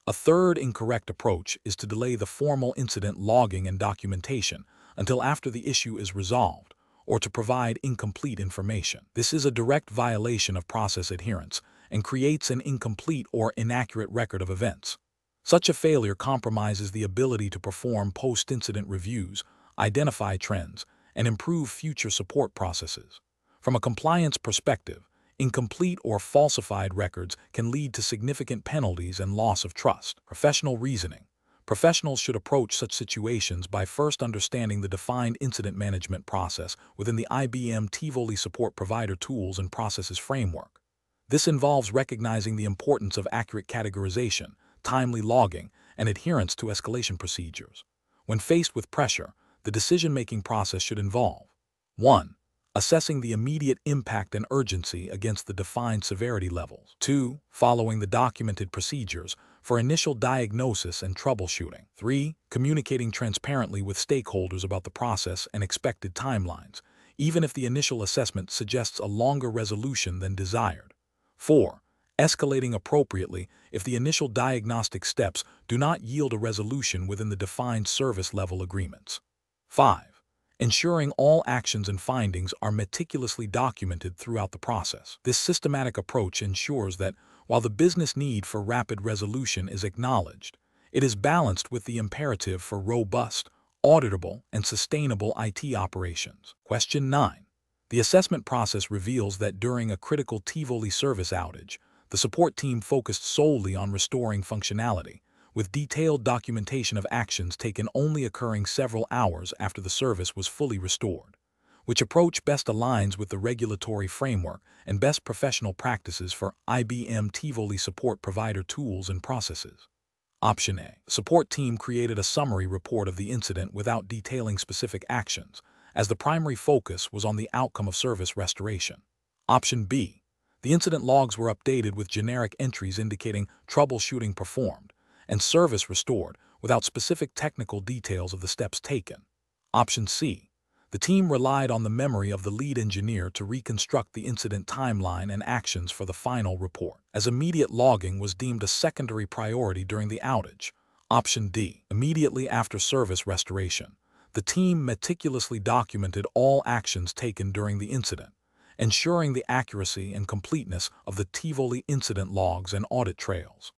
A third incorrect approach is to delay the formal incident logging and documentation until after the issue is resolved, or to provide incomplete information. This is a direct violation of process adherence and creates an incomplete or inaccurate record of events. Such a failure compromises the ability to perform post-incident reviews, identify trends, and improve future support processes. From a compliance perspective, incomplete or falsified records can lead to significant penalties and loss of trust. Professional reasoning. Professionals should approach such situations by first understanding the defined incident management process within the IBM Tivoli support provider tools and processes framework. This involves recognizing the importance of accurate categorization, timely logging, and adherence to escalation procedures. When faced with pressure, the decision-making process should involve 1. Assessing the immediate impact and urgency against the defined severity levels. 2. Following the documented procedures for initial diagnosis and troubleshooting. 3. Communicating transparently with stakeholders about the process and expected timelines, even if the initial assessment suggests a longer resolution than desired. 4. Escalating appropriately if the initial diagnostic steps do not yield a resolution within the defined service level agreements. 5. Ensuring all actions and findings are meticulously documented throughout the process. This systematic approach ensures that, while the business need for rapid resolution is acknowledged, it is balanced with the imperative for robust, auditable, and sustainable IT operations. Question 9. The assessment process reveals that during a critical Tivoli service outage, the support team focused solely on restoring functionality, with detailed documentation of actions taken only occurring several hours after the service was fully restored. Which approach best aligns with the regulatory framework and best professional practices for IBM Tivoli support provider tools and processes? Option A. The support team created a summary report of the incident without detailing specific actions, as the primary focus was on the outcome of service restoration. Option B. The incident logs were updated with generic entries indicating troubleshooting performed and service restored without specific technical details of the steps taken. Option C. The team relied on the memory of the lead engineer to reconstruct the incident timeline and actions for the final report, as immediate logging was deemed a secondary priority during the outage. Option D. Immediately after service restoration, the team meticulously documented all actions taken during the incident, ensuring the accuracy and completeness of the Tivoli incident logs and audit trails.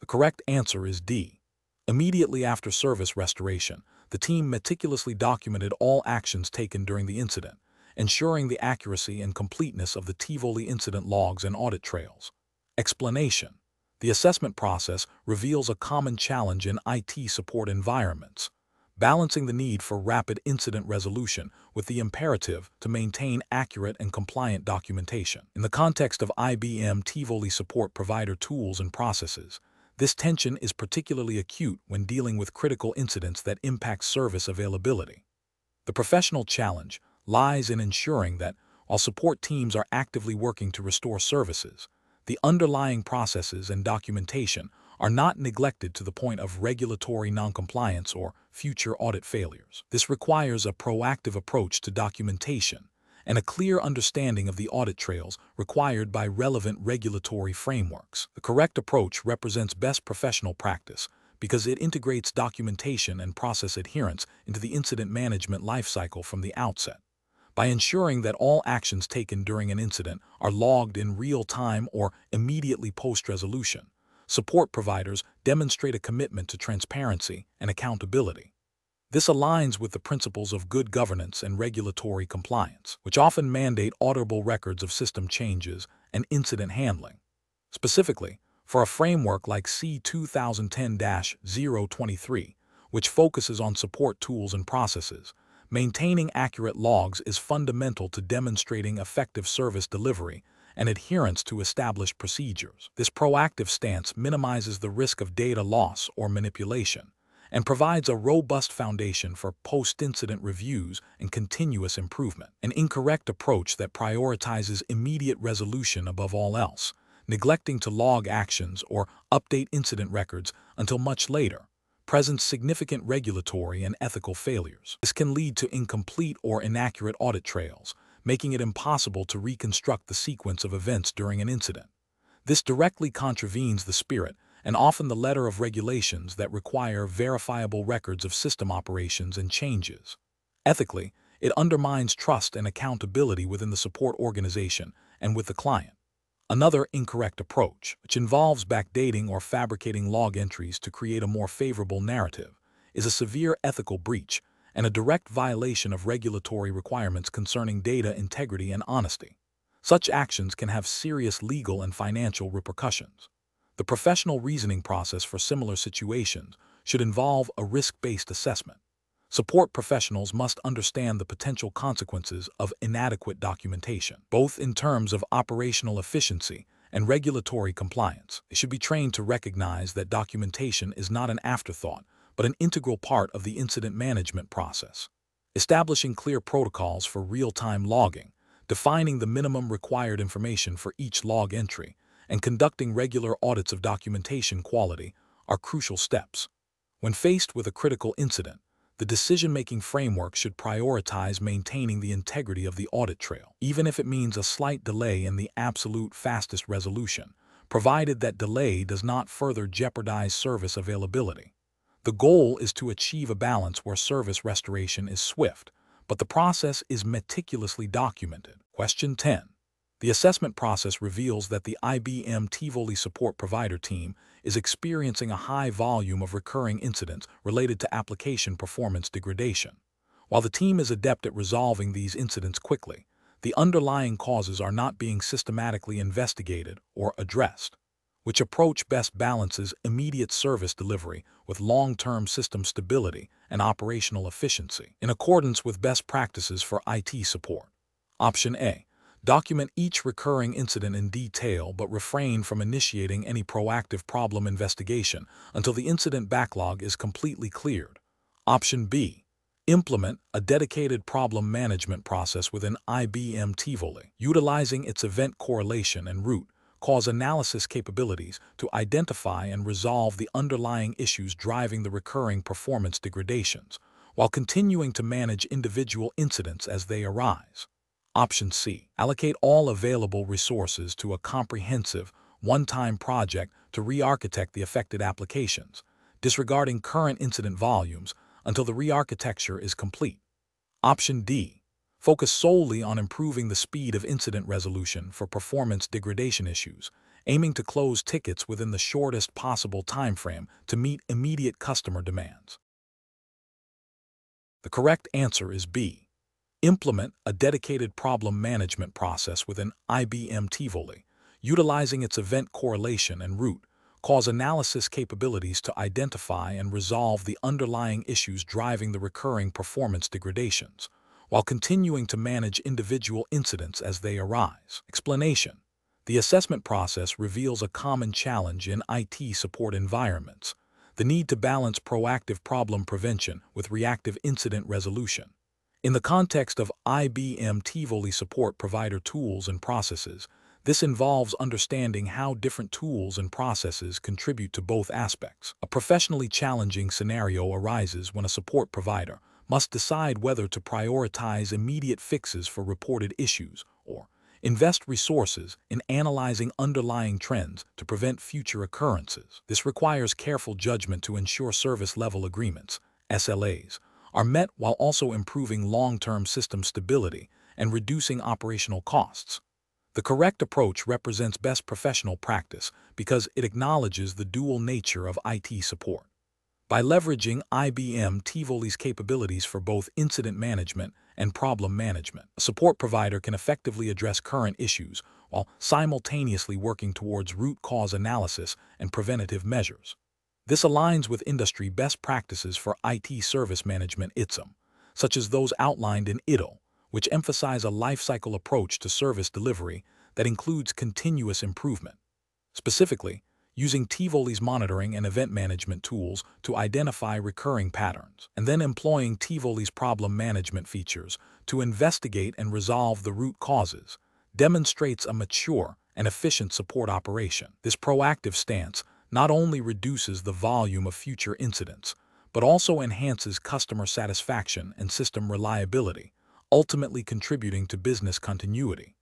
The correct answer is D. Immediately after service restoration, the team meticulously documented all actions taken during the incident, ensuring the accuracy and completeness of the Tivoli incident logs and audit trails. Explanation. The assessment process reveals a common challenge in IT support environments, balancing the need for rapid incident resolution with the imperative to maintain accurate and compliant documentation. In the context of IBM Tivoli support provider tools and processes, this tension is particularly acute when dealing with critical incidents that impact service availability. The professional challenge lies in ensuring that, while support teams are actively working to restore services, the underlying processes and documentation are not neglected to the point of regulatory noncompliance or future audit failures. This requires a proactive approach to documentation and a clear understanding of the audit trails required by relevant regulatory frameworks. The correct approach represents best professional practice because it integrates documentation and process adherence into the incident management lifecycle from the outset. By ensuring that all actions taken during an incident are logged in real time or immediately post-resolution, support providers demonstrate a commitment to transparency and accountability. This aligns with the principles of good governance and regulatory compliance, which often mandate auditable records of system changes and incident handling. Specifically, for a framework like C2010-023, which focuses on support tools and processes, maintaining accurate logs is fundamental to demonstrating effective service delivery and adherence to established procedures. This proactive stance minimizes the risk of data loss or manipulation and provides a robust foundation for post-incident reviews and continuous improvement. An incorrect approach that prioritizes immediate resolution above all else, neglecting to log actions or update incident records until much later, presents significant regulatory and ethical failures. This can lead to incomplete or inaccurate audit trails, making it impossible to reconstruct the sequence of events during an incident. This directly contravenes the spirit and often the letter of regulations that require verifiable records of system operations and changes. Ethically, it undermines trust and accountability within the support organization and with the client. Another incorrect approach, which involves backdating or fabricating log entries to create a more favorable narrative, is a severe ethical breach and a direct violation of regulatory requirements concerning data integrity and honesty. Such actions can have serious legal and financial repercussions. The professional reasoning process for similar situations should involve a risk-based assessment. Support professionals must understand the potential consequences of inadequate documentation, both in terms of operational efficiency and regulatory compliance. They should be trained to recognize that documentation is not an afterthought, but an integral part of the incident management process. Establishing clear protocols for real-time logging, defining the minimum required information for each log entry, and conducting regular audits of documentation quality are crucial steps. When faced with a critical incident, the decision-making framework should prioritize maintaining the integrity of the audit trail, even if it means a slight delay in the absolute fastest resolution, provided that delay does not further jeopardize service availability. The goal is to achieve a balance where service restoration is swift, but the process is meticulously documented. Question 10. The assessment process reveals that the IBM Tivoli support provider team is experiencing a high volume of recurring incidents related to application performance degradation. While the team is adept at resolving these incidents quickly, the underlying causes are not being systematically investigated or addressed. Which approach best balances immediate service delivery with long-term system stability and operational efficiency, in accordance with best practices for IT support? Option A. Document each recurring incident in detail but refrain from initiating any proactive problem investigation until the incident backlog is completely cleared. Option B. Implement a dedicated problem management process within IBM Tivoli, utilizing its event correlation and root cause analysis capabilities to identify and resolve the underlying issues driving the recurring performance degradations, while continuing to manage individual incidents as they arise. Option C. Allocate all available resources to a comprehensive, one-time project to re-architect the affected applications, disregarding current incident volumes until the re-architecture is complete. Option D. Focus solely on improving the speed of incident resolution for performance degradation issues, aiming to close tickets within the shortest possible timeframe to meet immediate customer demands. The correct answer is B. Implement a dedicated problem management process within IBM Tivoli, utilizing its event correlation and root cause analysis capabilities to identify and resolve the underlying issues driving the recurring performance degradations, while continuing to manage individual incidents as they arise. Explanation. The assessment process reveals a common challenge in IT support environments: the need to balance proactive problem prevention with reactive incident resolution. In the context of IBM Tivoli support provider tools and processes, this involves understanding how different tools and processes contribute to both aspects. A professionally challenging scenario arises when a support provider must decide whether to prioritize immediate fixes for reported issues or invest resources in analyzing underlying trends to prevent future occurrences. This requires careful judgment to ensure service-level agreements, SLAs, are met while also improving long-term system stability and reducing operational costs. The correct approach represents best professional practice because it acknowledges the dual nature of IT support. By leveraging IBM Tivoli's capabilities for both incident management and problem management, a support provider can effectively address current issues while simultaneously working towards root cause analysis and preventative measures. This aligns with industry best practices for IT service management ITSM, such as those outlined in ITIL, which emphasize a lifecycle approach to service delivery that includes continuous improvement. Specifically, using Tivoli's monitoring and event management tools to identify recurring patterns, and then employing Tivoli's problem management features to investigate and resolve the root causes, demonstrates a mature and efficient support operation. This proactive stance not only reduces the volume of future incidents, but also enhances customer satisfaction and system reliability, ultimately contributing to business continuity.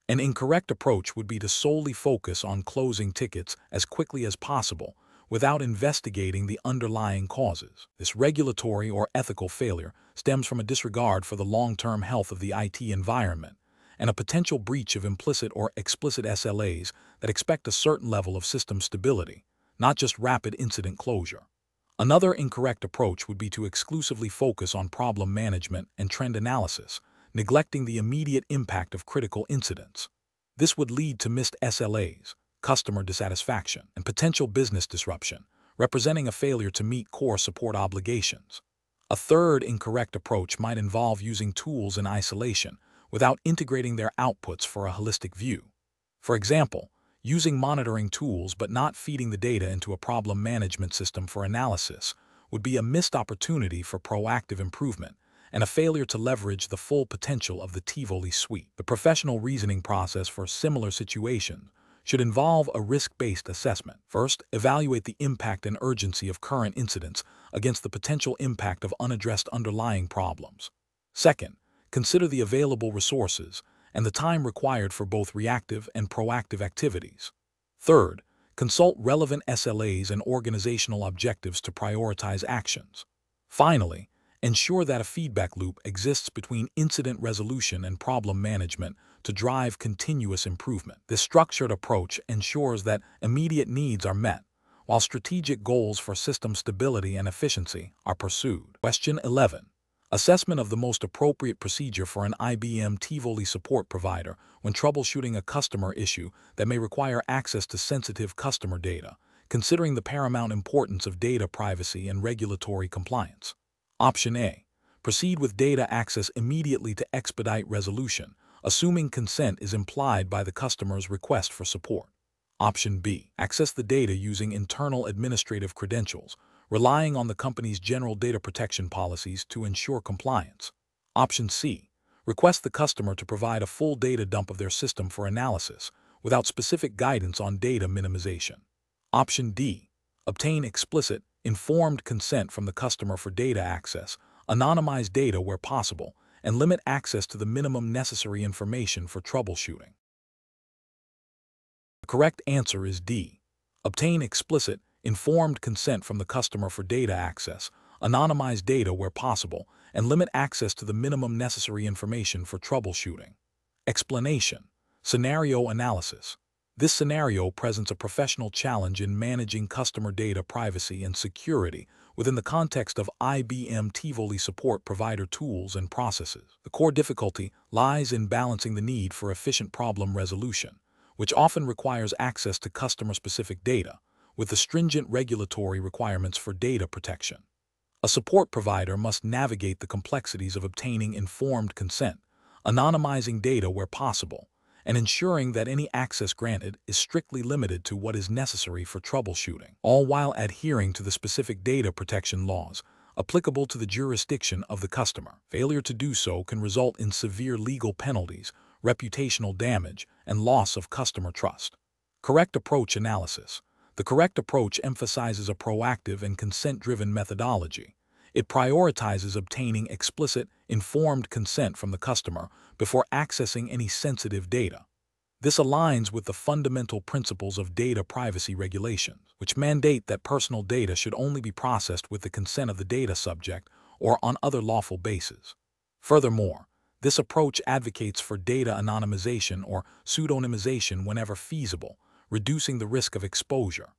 An incorrect approach would be to solely focus on closing tickets as quickly as possible without investigating the underlying causes. This regulatory or ethical failure stems from a disregard for the long-term health of the IT environment and a potential breach of implicit or explicit SLAs that expect a certain level of system stability, not just rapid incident closure. Another incorrect approach would be to exclusively focus on problem management and trend analysis, neglecting the immediate impact of critical incidents. This would lead to missed SLAs, customer dissatisfaction, and potential business disruption, representing a failure to meet core support obligations. A third incorrect approach might involve using tools in isolation without integrating their outputs for a holistic view. For example, using monitoring tools but not feeding the data into a problem management system for analysis would be a missed opportunity for proactive improvement and a failure to leverage the full potential of the Tivoli suite. The professional reasoning process for similar situations should involve a risk-based assessment. First, evaluate the impact and urgency of current incidents against the potential impact of unaddressed underlying problems. Second, consider the available resources and the time required for both reactive and proactive activities. Third, consult relevant SLAs and organizational objectives to prioritize actions. Finally, ensure that a feedback loop exists between incident resolution and problem management to drive continuous improvement. This structured approach ensures that immediate needs are met, while strategic goals for system stability and efficiency are pursued. Question 11. Assessment of the most appropriate procedure for an IBM Tivoli support provider when troubleshooting a customer issue that may require access to sensitive customer data, considering the paramount importance of data privacy and regulatory compliance. Option A. Proceed with data access immediately to expedite resolution, assuming consent is implied by the customer's request for support. Option B. Access the data using internal administrative credentials, relying on the company's general data protection policies to ensure compliance. Option C. Request the customer to provide a full data dump of their system for analysis, without specific guidance on data minimization. Option D. Obtain explicit, informed consent from the customer for data access, anonymize data where possible, and limit access to the minimum necessary information for troubleshooting. The correct answer is D. Obtain explicit, informed consent from the customer for data access, anonymize data where possible, and limit access to the minimum necessary information for troubleshooting. Explanation. Scenario analysis. This scenario presents a professional challenge in managing customer data privacy and security within the context of IBM Tivoli support provider tools and processes. The core difficulty lies in balancing the need for efficient problem resolution, which often requires access to customer-specific data, with the stringent regulatory requirements for data protection. A support provider must navigate the complexities of obtaining informed consent, anonymizing data where possible, and ensuring that any access granted is strictly limited to what is necessary for troubleshooting, all while adhering to the specific data protection laws applicable to the jurisdiction of the customer. Failure to do so can result in severe legal penalties, reputational damage, and loss of customer trust. Correct approach analysis. The correct approach emphasizes a proactive and consent-driven methodology. It prioritizes obtaining explicit, informed consent from the customer before accessing any sensitive data. This aligns with the fundamental principles of data privacy regulations, which mandate that personal data should only be processed with the consent of the data subject or on other lawful bases. Furthermore, this approach advocates for data anonymization or pseudonymization whenever feasible, reducing the risk of exposure.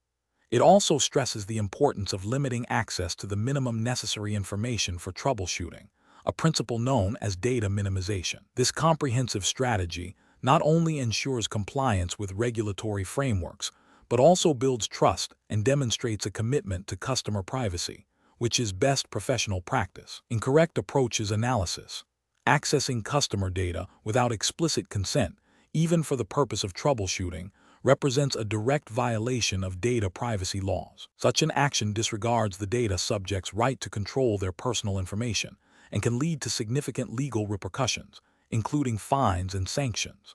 It also stresses the importance of limiting access to the minimum necessary information for troubleshooting, a principle known as data minimization. This comprehensive strategy not only ensures compliance with regulatory frameworks, but also builds trust and demonstrates a commitment to customer privacy, which is best professional practice. Incorrect approaches analysis. Accessing customer data without explicit consent, even for the purpose of troubleshooting, represents a direct violation of data privacy laws. Such an action disregards the data subject's right to control their personal information and can lead to significant legal repercussions, including fines and sanctions.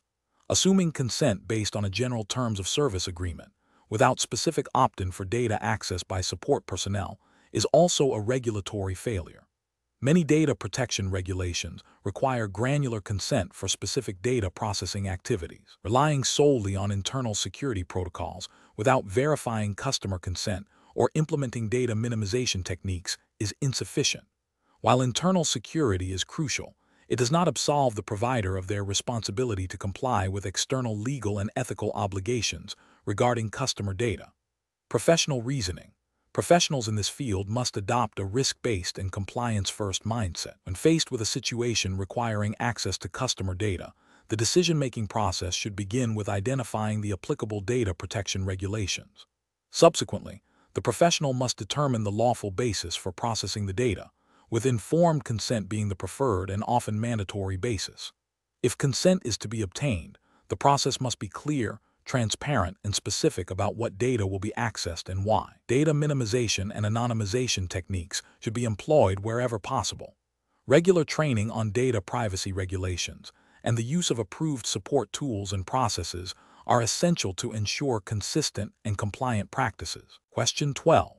Assuming consent based on a general terms of service agreement, without specific opt-in for data access by support personnel, is also a regulatory failure. Many data protection regulations require granular consent for specific data processing activities. Relying solely on internal security protocols without verifying customer consent or implementing data minimization techniques is insufficient. While internal security is crucial, it does not absolve the provider of their responsibility to comply with external legal and ethical obligations regarding customer data. Professional reasoning. Professionals in this field must adopt a risk-based and compliance-first mindset. When faced with a situation requiring access to customer data, the decision-making process should begin with identifying the applicable data protection regulations. Subsequently, the professional must determine the lawful basis for processing the data, with informed consent being the preferred and often mandatory basis. If consent is to be obtained, the process must be clear, transparent, and specific about what data will be accessed and why. Data minimization and anonymization techniques should be employed wherever possible. Regular training on data privacy regulations and the use of approved support tools and processes are essential to ensure consistent and compliant practices. Question 12.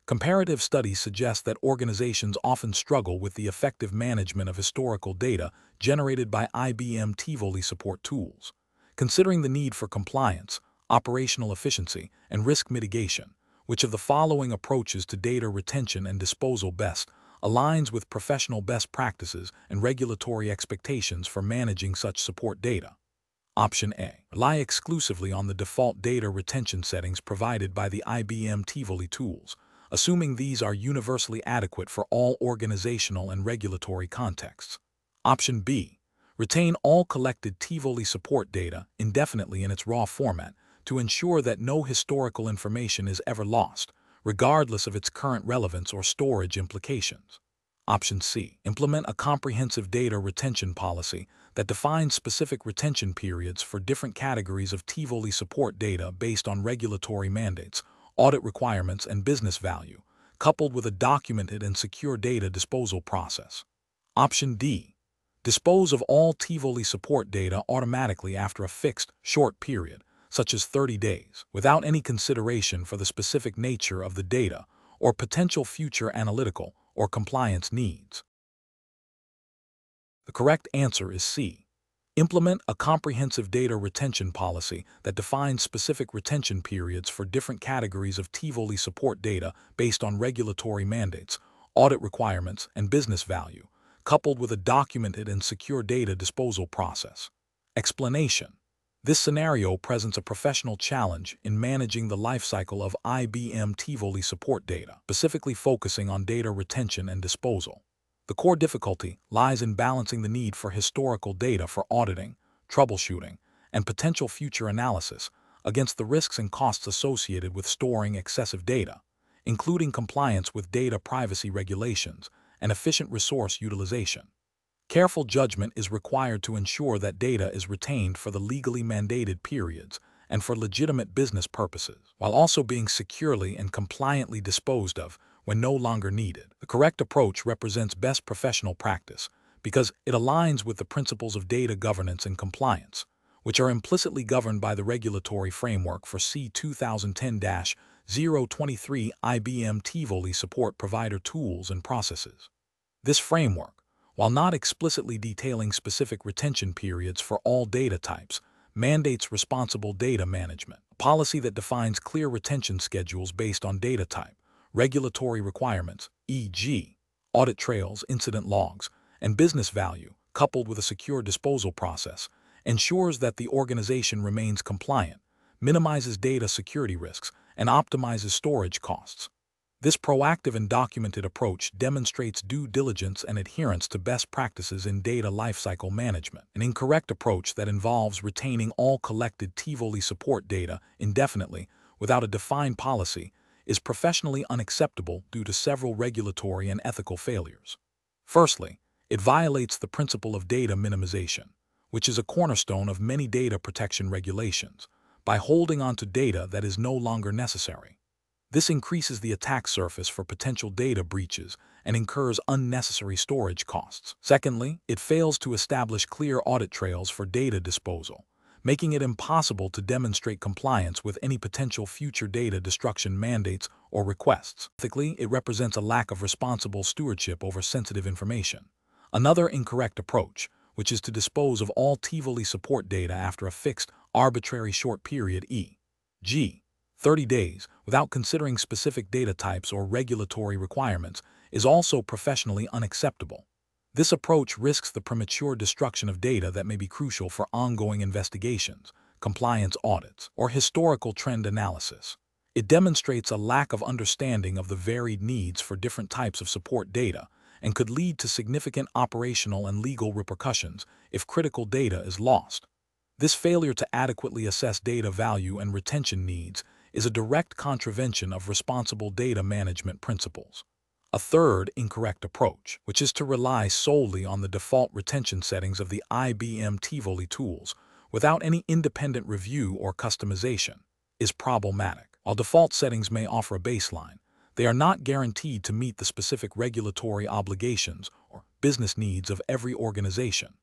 Comparative studies suggest that organizations often struggle with the effective management of historical data generated by IBM Tivoli support tools. Considering the need for compliance, operational efficiency, and risk mitigation, which of the following approaches to data retention and disposal best aligns with professional best practices and regulatory expectations for managing such support data? Option A. Rely exclusively on the default data retention settings provided by the IBM Tivoli tools, assuming these are universally adequate for all organizational and regulatory contexts. Option B. Retain all collected Tivoli support data indefinitely in its raw format to ensure that no historical information is ever lost, regardless of its current relevance or storage implications. Option C. Implement a comprehensive data retention policy that defines specific retention periods for different categories of Tivoli support data based on regulatory mandates, audit requirements, and business value, coupled with a documented and secure data disposal process. Option D. Dispose of all Tivoli support data automatically after a fixed, short period, such as 30 days, without any consideration for the specific nature of the data or potential future analytical or compliance needs. The correct answer is C. Implement a comprehensive data retention policy that defines specific retention periods for different categories of Tivoli support data based on regulatory mandates, audit requirements, and business value, coupled with a documented and secure data disposal process. Explanation. This scenario presents a professional challenge in managing the lifecycle of IBM Tivoli support data, specifically focusing on data retention and disposal. The core difficulty lies in balancing the need for historical data for auditing, troubleshooting, and potential future analysis against the risks and costs associated with storing excessive data, including compliance with data privacy regulations and efficient resource utilization. Careful judgment is required to ensure that data is retained for the legally mandated periods and for legitimate business purposes, while also being securely and compliantly disposed of when no longer needed. The correct approach represents best professional practice because it aligns with the principles of data governance and compliance, which are implicitly governed by the regulatory framework for C2010-023 IBM Tivoli support provider tools and processes. This framework, while not explicitly detailing specific retention periods for all data types, mandates responsible data management, a policy that defines clear retention schedules based on data type, regulatory requirements, e.g., audit trails, incident logs, and business value, coupled with a secure disposal process, ensures that the organization remains compliant, minimizes data security risks, and optimizes storage costs. This proactive and documented approach demonstrates due diligence and adherence to best practices in data lifecycle management. An incorrect approach that involves retaining all collected Tivoli support data indefinitely without a defined policy is professionally unacceptable due to several regulatory and ethical failures. Firstly, it violates the principle of data minimization, which is a cornerstone of many data protection regulations, by holding on to data that is no longer necessary. This increases the attack surface for potential data breaches and incurs unnecessary storage costs. Secondly, it fails to establish clear audit trails for data disposal, making it impossible to demonstrate compliance with any potential future data destruction mandates or requests. Ethically, it represents a lack of responsible stewardship over sensitive information. Another incorrect approach, which is to dispose of all Tivoli support data after a fixed, arbitrary short period e.g., 30 days, without considering specific data types or regulatory requirements, is also professionally unacceptable. This approach risks the premature destruction of data that may be crucial for ongoing investigations, compliance audits, or historical trend analysis. It demonstrates a lack of understanding of the varied needs for different types of support data and could lead to significant operational and legal repercussions if critical data is lost. This failure to adequately assess data value and retention needs is a direct contravention of responsible data management principles. A third incorrect approach, which is to rely solely on the default retention settings of the IBM Tivoli tools without any independent review or customization, is problematic. While default settings may offer a baseline, they are not guaranteed to meet the specific regulatory obligations or business needs of every organization.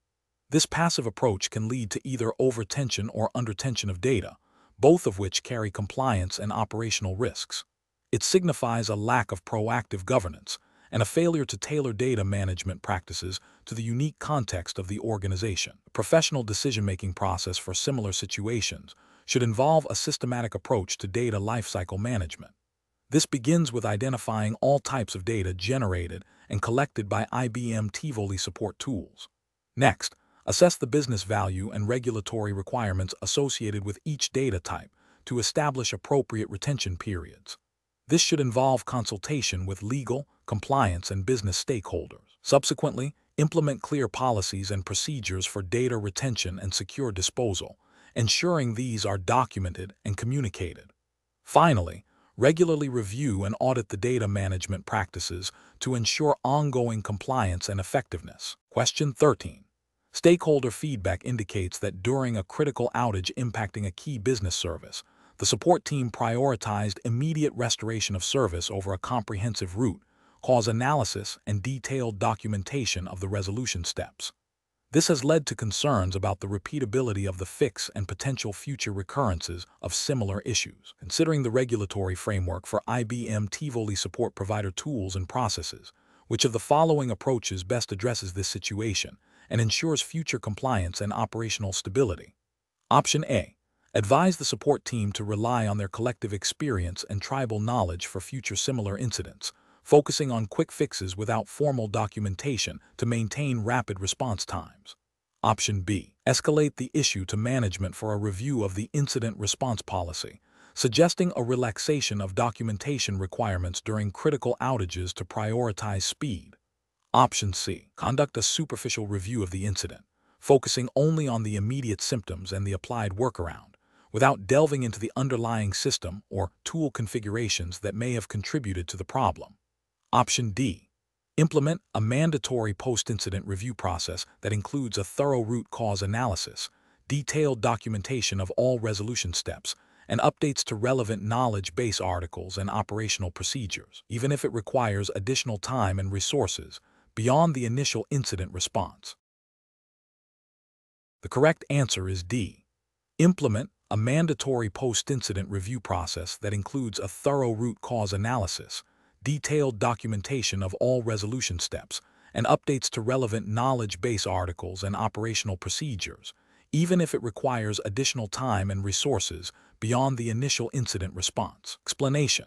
This passive approach can lead to either overtension or undertension of data, both of which carry compliance and operational risks. It signifies a lack of proactive governance and a failure to tailor data management practices to the unique context of the organization. A professional decision-making process for similar situations should involve a systematic approach to data lifecycle management. This begins with identifying all types of data generated and collected by IBM Tivoli support tools. Next, assess the business value and regulatory requirements associated with each data type to establish appropriate retention periods. This should involve consultation with legal, compliance, and business stakeholders. Subsequently, implement clear policies and procedures for data retention and secure disposal, ensuring these are documented and communicated. Finally, regularly review and audit the data management practices to ensure ongoing compliance and effectiveness. Question 13. Stakeholder feedback indicates that during a critical outage impacting a key business service, the support team prioritized immediate restoration of service over a comprehensive root cause analysis and detailed documentation of the resolution steps. This has led to concerns about the repeatability of the fix and potential future recurrences of similar issues. Considering the regulatory framework for IBM Tivoli support provider tools and processes, which of the following approaches best addresses this situation and ensures future compliance and operational stability? Option A. Advise the support team to rely on their collective experience and tribal knowledge for future similar incidents, focusing on quick fixes without formal documentation to maintain rapid response times. Option B. Escalate the issue to management for a review of the incident response policy, suggesting a relaxation of documentation requirements during critical outages to prioritize speed. Option C. Conduct a superficial review of the incident, focusing only on the immediate symptoms and the applied workaround, without delving into the underlying system or tool configurations that may have contributed to the problem. Option D. Implement a mandatory post-incident review process that includes a thorough root cause analysis, detailed documentation of all resolution steps, and updates to relevant knowledge base articles and operational procedures, even if it requires additional time and resources beyond the initial incident response. The correct answer is D. Implement a mandatory post-incident review process that includes a thorough root cause analysis, detailed documentation of all resolution steps, and updates to relevant knowledge base articles and operational procedures, even if it requires additional time and resources beyond the initial incident response. Explanation.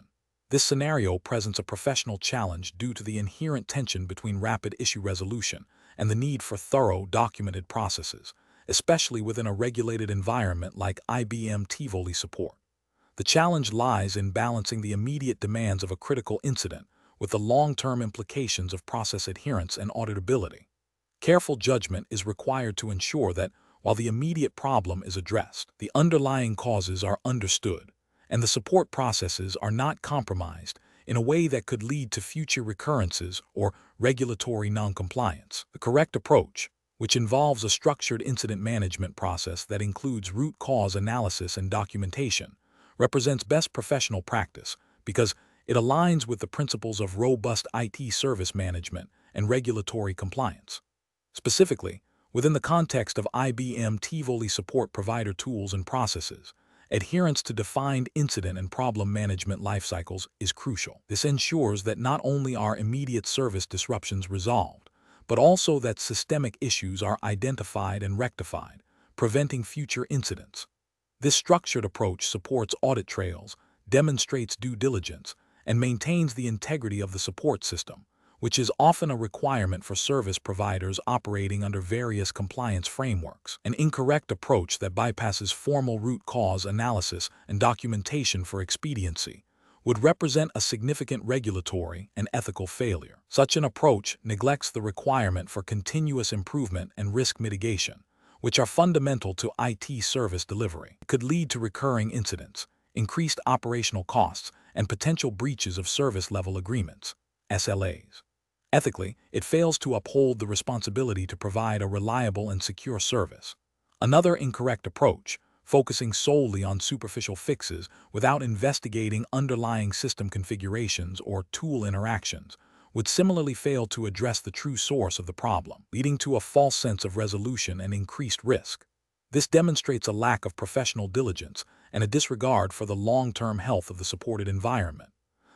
This scenario presents a professional challenge due to the inherent tension between rapid issue resolution and the need for thorough, documented processes, especially within a regulated environment like IBM Tivoli support. The challenge lies in balancing the immediate demands of a critical incident with the long-term implications of process adherence and auditability. Careful judgment is required to ensure that, while the immediate problem is addressed, the underlying causes are understood, and the support processes are not compromised in a way that could lead to future recurrences or regulatory noncompliance. The correct approach, which involves a structured incident management process that includes root cause analysis and documentation, represents best professional practice because it aligns with the principles of robust IT service management and regulatory compliance. Specifically, within the context of IBM Tivoli support provider tools and processes, adherence to defined incident and problem management lifecycles is crucial. This ensures that not only are immediate service disruptions resolved, but also that systemic issues are identified and rectified, preventing future incidents. This structured approach supports audit trails, demonstrates due diligence, and maintains the integrity of the support system, which is often a requirement for service providers operating under various compliance frameworks. An incorrect approach that bypasses formal root cause analysis and documentation for expediency would represent a significant regulatory and ethical failure. Such an approach neglects the requirement for continuous improvement and risk mitigation, which are fundamental to IT service delivery. It could lead to recurring incidents, increased operational costs, and potential breaches of service-level agreements, SLAs. Ethically, it fails to uphold the responsibility to provide a reliable and secure service. Another incorrect approach, focusing solely on superficial fixes without investigating underlying system configurations or tool interactions, would similarly fail to address the true source of the problem, leading to a false sense of resolution and increased risk. This demonstrates a lack of professional diligence and a disregard for the long-term health of the supported environment.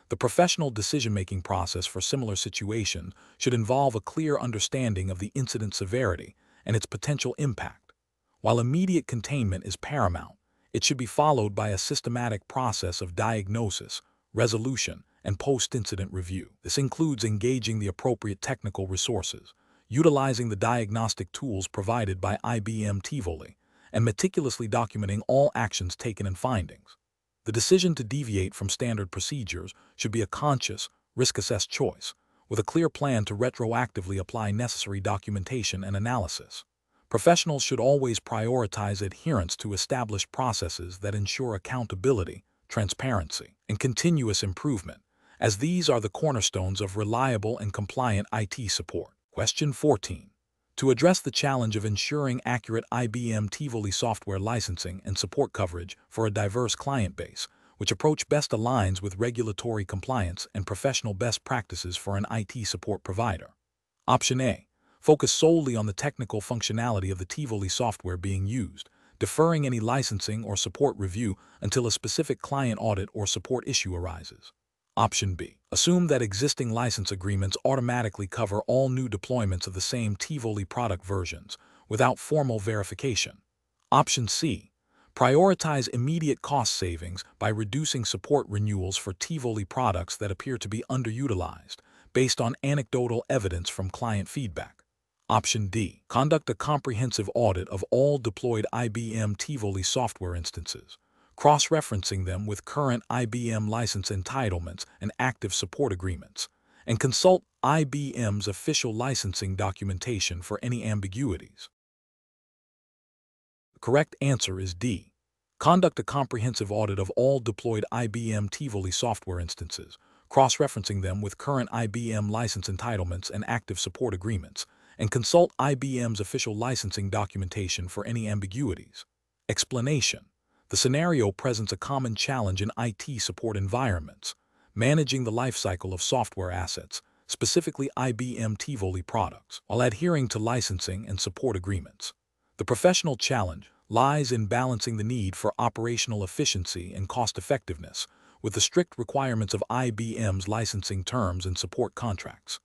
The professional decision-making process for similar situations should involve a clear understanding of the incident severity and its potential impact. While immediate containment is paramount, it should be followed by a systematic process of diagnosis, resolution, and post-incident review. This includes engaging the appropriate technical resources, utilizing the diagnostic tools provided by IBM Tivoli, and meticulously documenting all actions taken and findings. The decision to deviate from standard procedures should be a conscious, risk-assessed choice, with a clear plan to retroactively apply necessary documentation and analysis. Professionals should always prioritize adherence to established processes that ensure accountability, transparency, and continuous improvement, as these are the cornerstones of reliable and compliant IT support. Question 14. To address the challenge of ensuring accurate IBM Tivoli software licensing and support coverage for a diverse client base, which approach best aligns with regulatory compliance and professional best practices for an IT support provider? Option A. Focus solely on the technical functionality of the Tivoli software being used, deferring any licensing or support review until a specific client audit or support issue arises. Option B. Assume that existing license agreements automatically cover all new deployments of the same Tivoli product versions without formal verification. Option C. Prioritize immediate cost savings by reducing support renewals for Tivoli products that appear to be underutilized, based on anecdotal evidence from client feedback. Option D. Conduct a comprehensive audit of all deployed IBM Tivoli software instances, cross-referencing them with current IBM license entitlements and active support agreements, and consult IBM's official licensing documentation for any ambiguities. The correct answer is D. Conduct a comprehensive audit of all deployed IBM Tivoli software instances, cross-referencing them with current IBM license entitlements and active support agreements, and consult IBM's official licensing documentation for any ambiguities. Explanation. The scenario presents a common challenge in IT support environments, managing the lifecycle of software assets, specifically IBM Tivoli products, while adhering to licensing and support agreements. The professional challenge lies in balancing the need for operational efficiency and cost-effectiveness with the strict requirements of IBM's licensing terms and support contracts.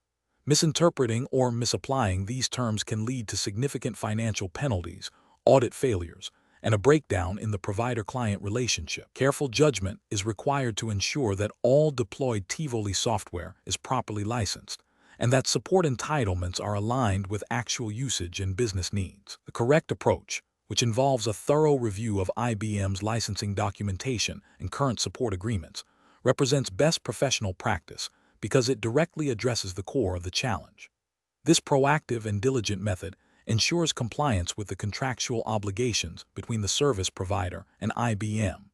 Misinterpreting or misapplying these terms can lead to significant financial penalties, audit failures, and a breakdown in the provider-client relationship. Careful judgment is required to ensure that all deployed Tivoli software is properly licensed, and that support entitlements are aligned with actual usage and business needs. The correct approach, which involves a thorough review of IBM's licensing documentation and current support agreements, represents best professional practice because it directly addresses the core of the challenge. This proactive and diligent method ensures compliance with the contractual obligations between the service provider and IBM,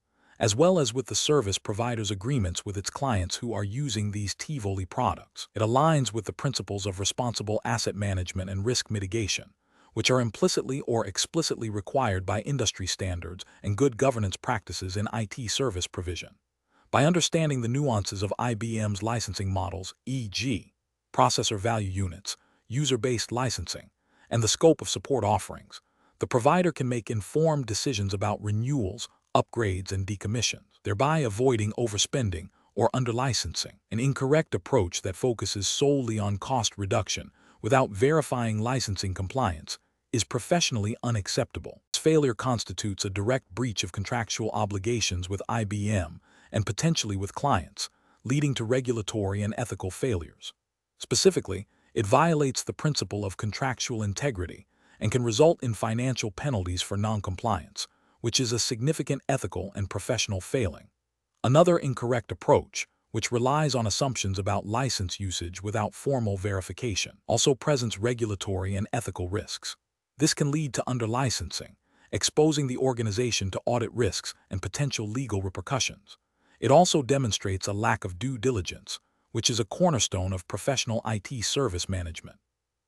as well as with the service provider's agreements with its clients who are using these Tivoli products. It aligns with the principles of responsible asset management and risk mitigation, which are implicitly or explicitly required by industry standards and good governance practices in IT service provision. By understanding the nuances of IBM's licensing models, e.g., processor value units, user-based licensing, and the scope of support offerings, the provider can make informed decisions about renewals, upgrades, and decommissions, thereby avoiding overspending or under-licensing. An incorrect approach that focuses solely on cost reduction without verifying licensing compliance is professionally unacceptable. This failure constitutes a direct breach of contractual obligations with IBM and potentially with clients, leading to regulatory and ethical failures. Specifically, it violates the principle of contractual integrity and can result in financial penalties for noncompliance, which is a significant ethical and professional failing. Another incorrect approach, which relies on assumptions about license usage without formal verification, also presents regulatory and ethical risks. This can lead to under-licensing, exposing the organization to audit risks and potential legal repercussions. It also demonstrates a lack of due diligence, which is a cornerstone of professional IT service management.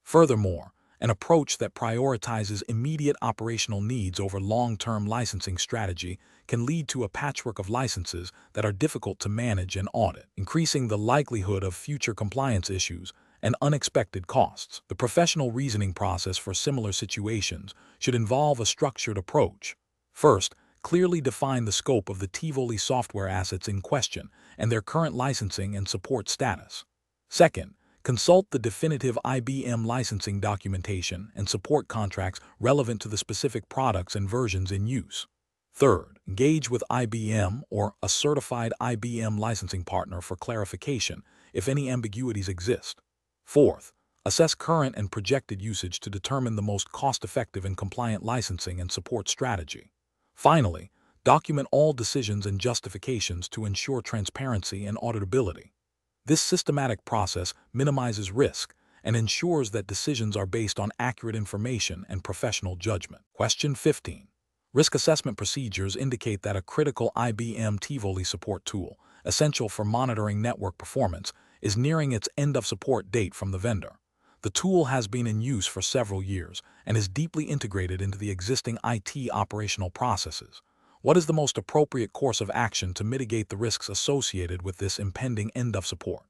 Furthermore, an approach that prioritizes immediate operational needs over long-term licensing strategy can lead to a patchwork of licenses that are difficult to manage and audit, increasing the likelihood of future compliance issues and unexpected costs. The professional reasoning process for similar situations should involve a structured approach. First, clearly define the scope of the Tivoli software assets in question and their current licensing and support status. Second, consult the definitive IBM licensing documentation and support contracts relevant to the specific products and versions in use. Third, engage with IBM or a certified IBM licensing partner for clarification if any ambiguities exist. Fourth, assess current and projected usage to determine the most cost-effective and compliant licensing and support strategy. Finally, document all decisions and justifications to ensure transparency and auditability. This systematic process minimizes risk and ensures that decisions are based on accurate information and professional judgment. Question 15. Risk assessment procedures indicate that a critical IBM Tivoli support tool, essential for monitoring network performance, is nearing its end-of-support date from the vendor. The tool has been in use for several years and is deeply integrated into the existing IT operational processes. What is the most appropriate course of action to mitigate the risks associated with this impending end of support?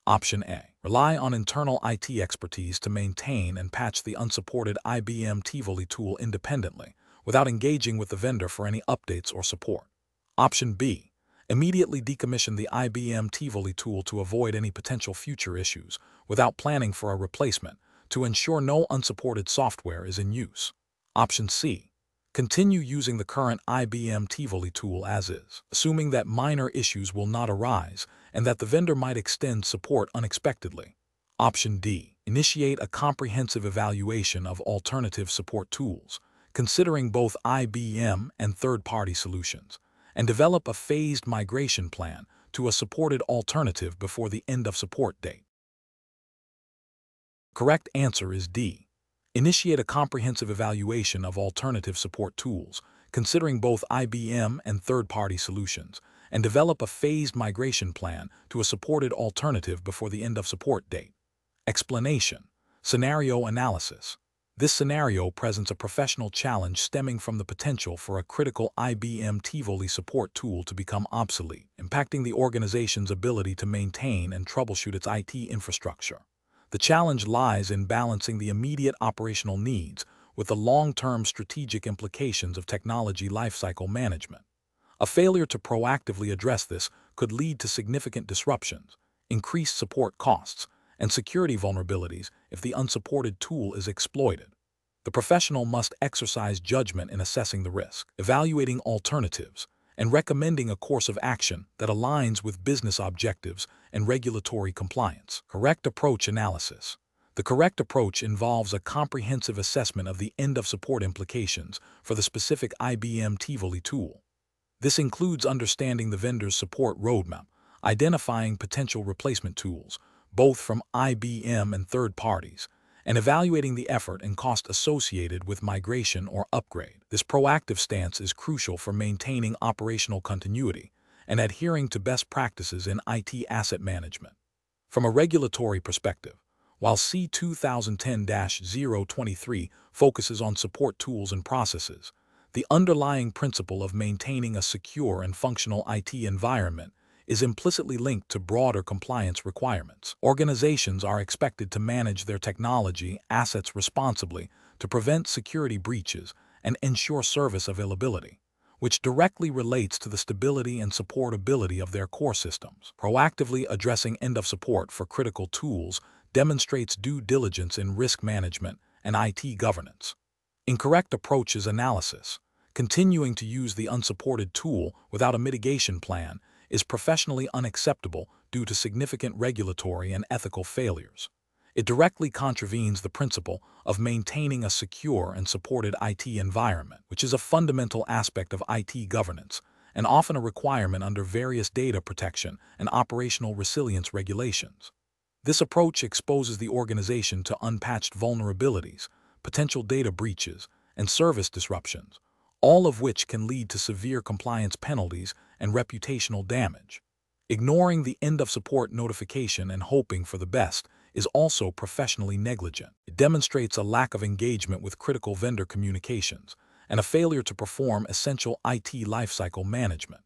Option A. Rely on internal IT expertise to maintain and patch the unsupported IBM Tivoli tool independently, without engaging with the vendor for any updates or support. Option B. Immediately decommission the IBM Tivoli tool to avoid any potential future issues, without planning for a replacement, to ensure no unsupported software is in use. Option C. Continue using the current IBM Tivoli tool as is, assuming that minor issues will not arise and that the vendor might extend support unexpectedly. Option D. Initiate a comprehensive evaluation of alternative support tools, considering both IBM and third-party solutions, and develop a phased migration plan to a supported alternative before the end-of-support date. Correct answer is D. Initiate a comprehensive evaluation of alternative support tools, considering both IBM and third-party solutions, and develop a phased migration plan to a supported alternative before the end-of-support date. Explanation. Scenario analysis. This scenario presents a professional challenge stemming from the potential for a critical IBM Tivoli support tool to become obsolete, impacting the organization's ability to maintain and troubleshoot its IT infrastructure. The challenge lies in balancing the immediate operational needs with the long-term strategic implications of technology lifecycle management. A failure to proactively address this could lead to significant disruptions, increased support costs, and security vulnerabilities if the unsupported tool is exploited. The professional must exercise judgment in assessing the risk, evaluating alternatives, and recommending a course of action that aligns with business objectives and regulatory compliance. Correct approach analysis. The correct approach involves a comprehensive assessment of the end-of-support implications for the specific IBM Tivoli tool. This includes understanding the vendor's support roadmap, identifying potential replacement tools, both from IBM and third parties, and evaluating the effort and cost associated with migration or upgrade. This proactive stance is crucial for maintaining operational continuity and adhering to best practices in IT asset management. From a regulatory perspective, while C2010-023 focuses on support tools and processes, the underlying principle of maintaining a secure and functional IT environment is implicitly linked to broader compliance requirements. Organizations are expected to manage their technology assets responsibly to prevent security breaches and ensure service availability, which directly relates to the stability and supportability of their core systems. Proactively addressing end-of-support for critical tools demonstrates due diligence in risk management and IT governance. Incorrect approaches analysis. Continuing to use the unsupported tool without a mitigation plan is professionally unacceptable due to significant regulatory and ethical failures. It directly contravenes the principle of maintaining a secure and supported IT environment, which is a fundamental aspect of IT governance and often a requirement under various data protection and operational resilience regulations. This approach exposes the organization to unpatched vulnerabilities, potential data breaches, and service disruptions, all of which can lead to severe compliance penalties and reputational damage. Ignoring the end-of-support notification and hoping for the best is also professionally negligent. It demonstrates a lack of engagement with critical vendor communications and a failure to perform essential IT lifecycle management.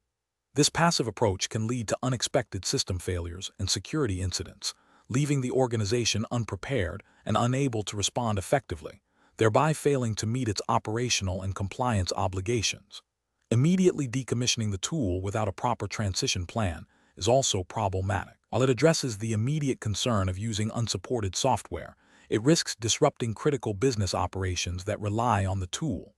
This passive approach can lead to unexpected system failures and security incidents, leaving the organization unprepared and unable to respond effectively, thereby failing to meet its operational and compliance obligations. Immediately decommissioning the tool without a proper transition plan is also problematic. While it addresses the immediate concern of using unsupported software, it risks disrupting critical business operations that rely on the tool.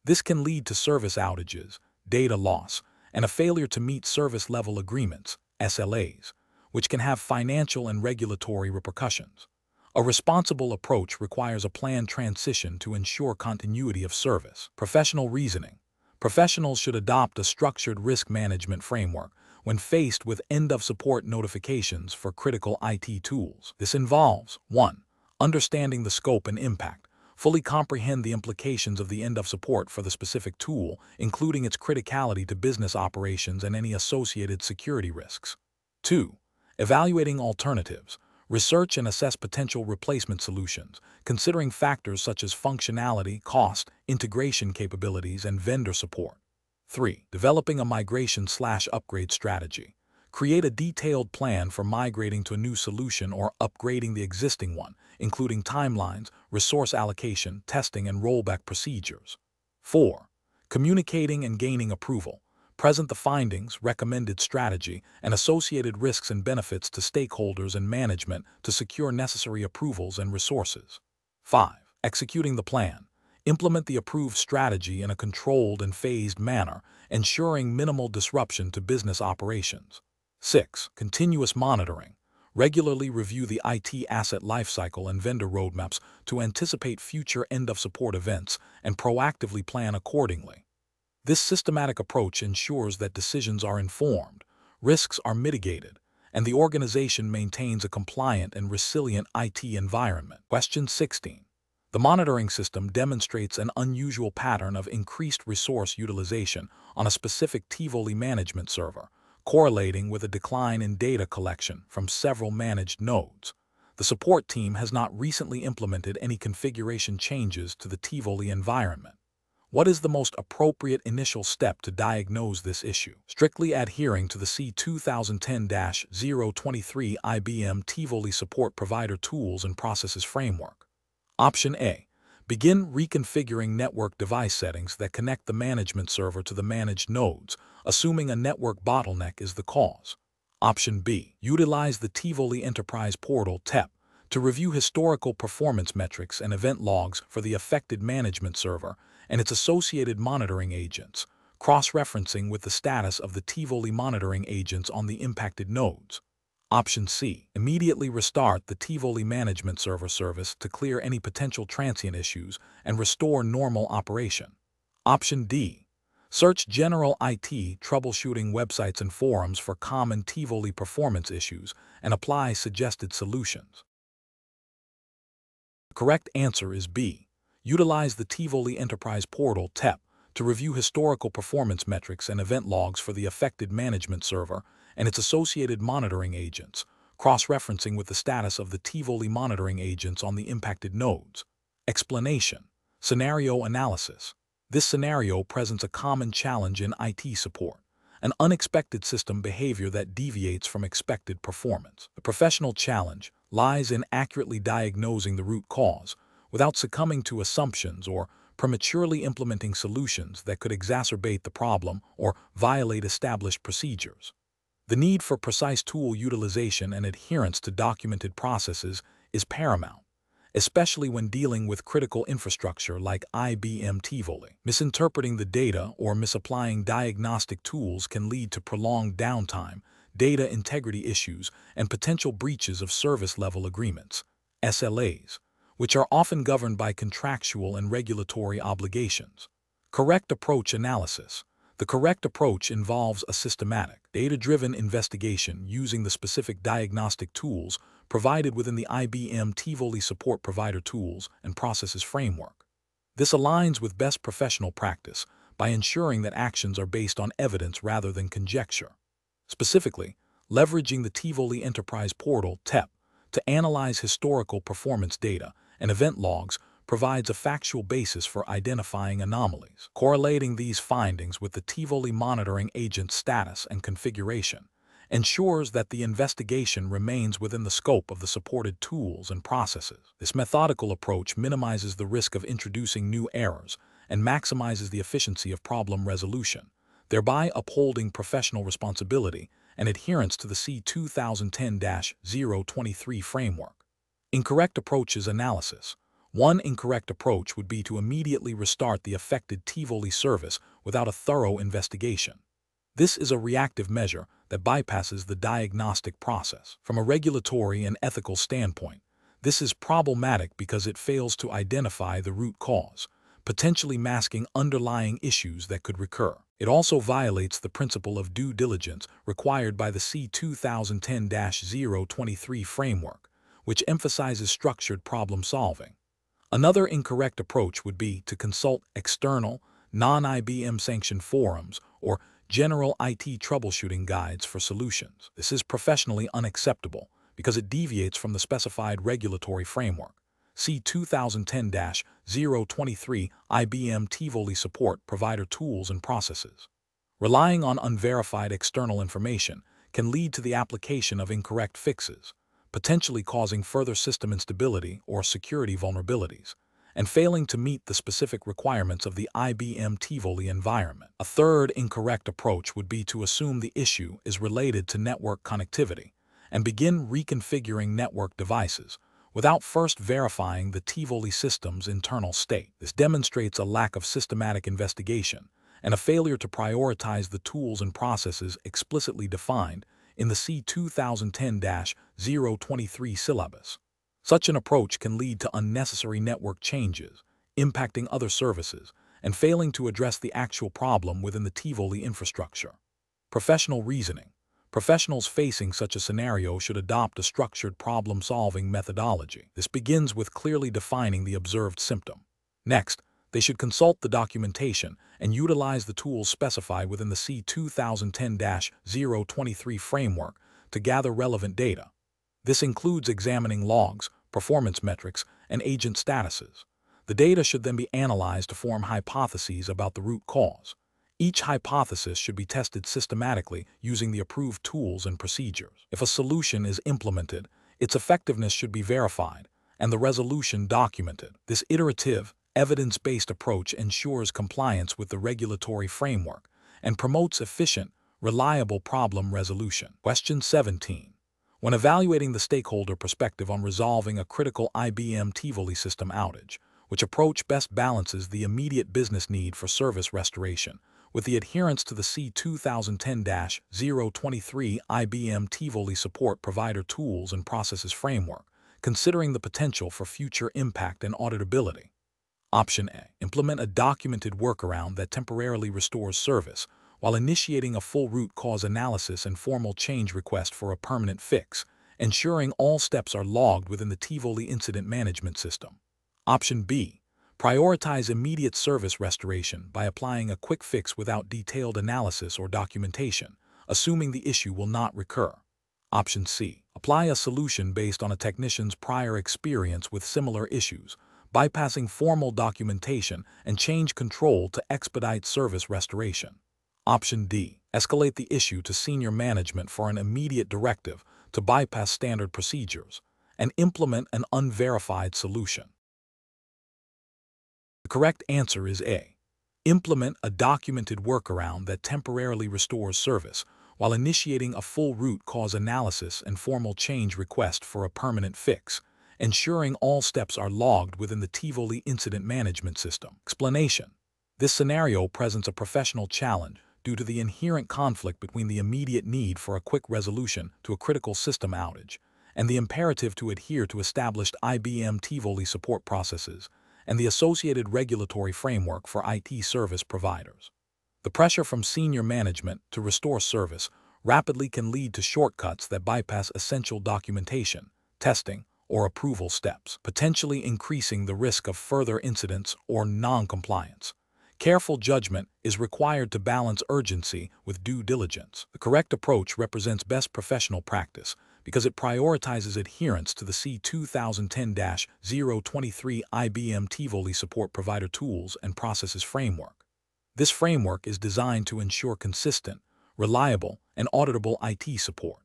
This can lead to service outages, data loss, and a failure to meet service level agreements, SLAs, which can have financial and regulatory repercussions. A responsible approach requires a planned transition to ensure continuity of service. Professional reasoning. Professionals should adopt a structured risk management framework when faced with end-of-support notifications for critical IT tools. This involves 1. Understanding the scope and impact. Fully comprehend the implications of the end-of-support for the specific tool, including its criticality to business operations and any associated security risks. 2. Evaluating alternatives. Research and assess potential replacement solutions, considering factors such as functionality, cost, integration capabilities, and vendor support. 3. Developing a migration/upgrade strategy. Create a detailed plan for migrating to a new solution or upgrading the existing one, including timelines, resource allocation, testing, and rollback procedures. 4. Communicating and gaining approval. Present the findings, recommended strategy, and associated risks and benefits to stakeholders and management to secure necessary approvals and resources. 5. Executing the plan. Implement the approved strategy in a controlled and phased manner, ensuring minimal disruption to business operations. 6. Continuous monitoring. Regularly review the IT asset lifecycle and vendor roadmaps to anticipate future end-of-support events and proactively plan accordingly. This systematic approach ensures that decisions are informed, risks are mitigated, and the organization maintains a compliant and resilient IT environment. Question 16. The monitoring system demonstrates an unusual pattern of increased resource utilization on a specific Tivoli management server, correlating with a decline in data collection from several managed nodes. The support team has not recently implemented any configuration changes to the Tivoli environment. What is the most appropriate initial step to diagnose this issue? Strictly adhering to the C2010-023 IBM Tivoli Support Provider Tools and Processes Framework. Option A. Begin reconfiguring network device settings that connect the management server to the managed nodes, assuming a network bottleneck is the cause. Option B. Utilize the Tivoli Enterprise Portal (TEP) to review historical performance metrics and event logs for the affected management server and its associated monitoring agents, cross-referencing with the status of the Tivoli monitoring agents on the impacted nodes. Option C. Immediately restart the Tivoli management server service to clear any potential transient issues and restore normal operation. Option D. Search general IT troubleshooting websites and forums for common Tivoli performance issues and apply suggested solutions. The correct answer is B. Utilize the Tivoli Enterprise Portal (TEP) to review historical performance metrics and event logs for the affected management server and its associated monitoring agents, cross-referencing with the status of the Tivoli monitoring agents on the impacted nodes. Explanation. Scenario analysis. This scenario presents a common challenge in IT support, an unexpected system behavior that deviates from expected performance. The professional challenge lies in accurately diagnosing the root cause without succumbing to assumptions or prematurely implementing solutions that could exacerbate the problem or violate established procedures. The need for precise tool utilization and adherence to documented processes is paramount, especially when dealing with critical infrastructure like IBM Tivoli. Misinterpreting the data or misapplying diagnostic tools can lead to prolonged downtime, data integrity issues, and potential breaches of service-level agreements, SLAs, which are often governed by contractual and regulatory obligations. Correct approach analysis. The correct approach involves a systematic, data-driven investigation using the specific diagnostic tools provided within the IBM Tivoli Support Provider Tools and Processes framework. This aligns with best professional practice by ensuring that actions are based on evidence rather than conjecture. Specifically, leveraging the Tivoli Enterprise Portal (TEP) to analyze historical performance data and event logs provides a factual basis for identifying anomalies. Correlating these findings with the Tivoli monitoring agent's status and configuration ensures that the investigation remains within the scope of the supported tools and processes. This methodical approach minimizes the risk of introducing new errors and maximizes the efficiency of problem resolution, thereby upholding professional responsibility and adherence to the C2010-023 framework. Incorrect approaches analysis. One incorrect approach would be to immediately restart the affected Tivoli service without a thorough investigation. This is a reactive measure that bypasses the diagnostic process. From a regulatory and ethical standpoint, this is problematic because it fails to identify the root cause, potentially masking underlying issues that could recur. It also violates the principle of due diligence required by the C2010-023 framework, which emphasizes structured problem solving. Another incorrect approach would be to consult external, non-IBM sanctioned forums or general IT troubleshooting guides for solutions. This is professionally unacceptable because it deviates from the specified regulatory framework. See C2010-023 IBM Tivoli Support Provider Tools and Processes. Relying on unverified external information can lead to the application of incorrect fixes, potentially causing further system instability or security vulnerabilities, and failing to meet the specific requirements of the IBM Tivoli environment. A third incorrect approach would be to assume the issue is related to network connectivity and begin reconfiguring network devices without first verifying the Tivoli system's internal state. This demonstrates a lack of systematic investigation and a failure to prioritize the tools and processes explicitly defined in the C2010-023 syllabus. Such an approach can lead to unnecessary network changes, impacting other services, and failing to address the actual problem within the Tivoli infrastructure. Professional reasoning. Professionals facing such a scenario should adopt a structured problem-solving methodology. This begins with clearly defining the observed symptom. Next, they should consult the documentation and utilize the tools specified within the C2010-023 framework to gather relevant data. This includes examining logs, performance metrics, and agent statuses. The data should then be analyzed to form hypotheses about the root cause. Each hypothesis should be tested systematically using the approved tools and procedures. If a solution is implemented, its effectiveness should be verified and the resolution documented. This iterative, evidence-based approach ensures compliance with the regulatory framework and promotes efficient, reliable problem resolution. Question 17. When evaluating the stakeholder perspective on resolving a critical IBM Tivoli system outage, which approach best balances the immediate business need for service restoration with the adherence to the C2010-023 IBM Tivoli Support Provider Tools and Processes framework, considering the potential for future impact and auditability? Option A. Implement a documented workaround that temporarily restores service while initiating a full root cause analysis and formal change request for a permanent fix, ensuring all steps are logged within the Tivoli Incident Management System. Option B. Prioritize immediate service restoration by applying a quick fix without detailed analysis or documentation, assuming the issue will not recur. Option C. Apply a solution based on a technician's prior experience with similar issues, bypassing formal documentation and change control to expedite service restoration. Option D. Escalate the issue to senior management for an immediate directive to bypass standard procedures and implement an unverified solution. The correct answer is A. Implement a documented workaround that temporarily restores service while initiating a full root cause analysis and formal change request for a permanent fix, ensuring all steps are logged within the Tivoli incident management system. Explanation: this scenario presents a professional challenge due to the inherent conflict between the immediate need for a quick resolution to a critical system outage and the imperative to adhere to established IBM Tivoli support processes and the associated regulatory framework for IT service providers. The pressure from senior management to restore service rapidly can lead to shortcuts that bypass essential documentation, testing, or approval steps, potentially increasing the risk of further incidents or non-compliance. Careful judgment is required to balance urgency with due diligence. The correct approach represents best professional practice because it prioritizes adherence to the C2010-023 IBM Tivoli Support Provider Tools and Processes Framework. This framework is designed to ensure consistent, reliable, and auditable IT support.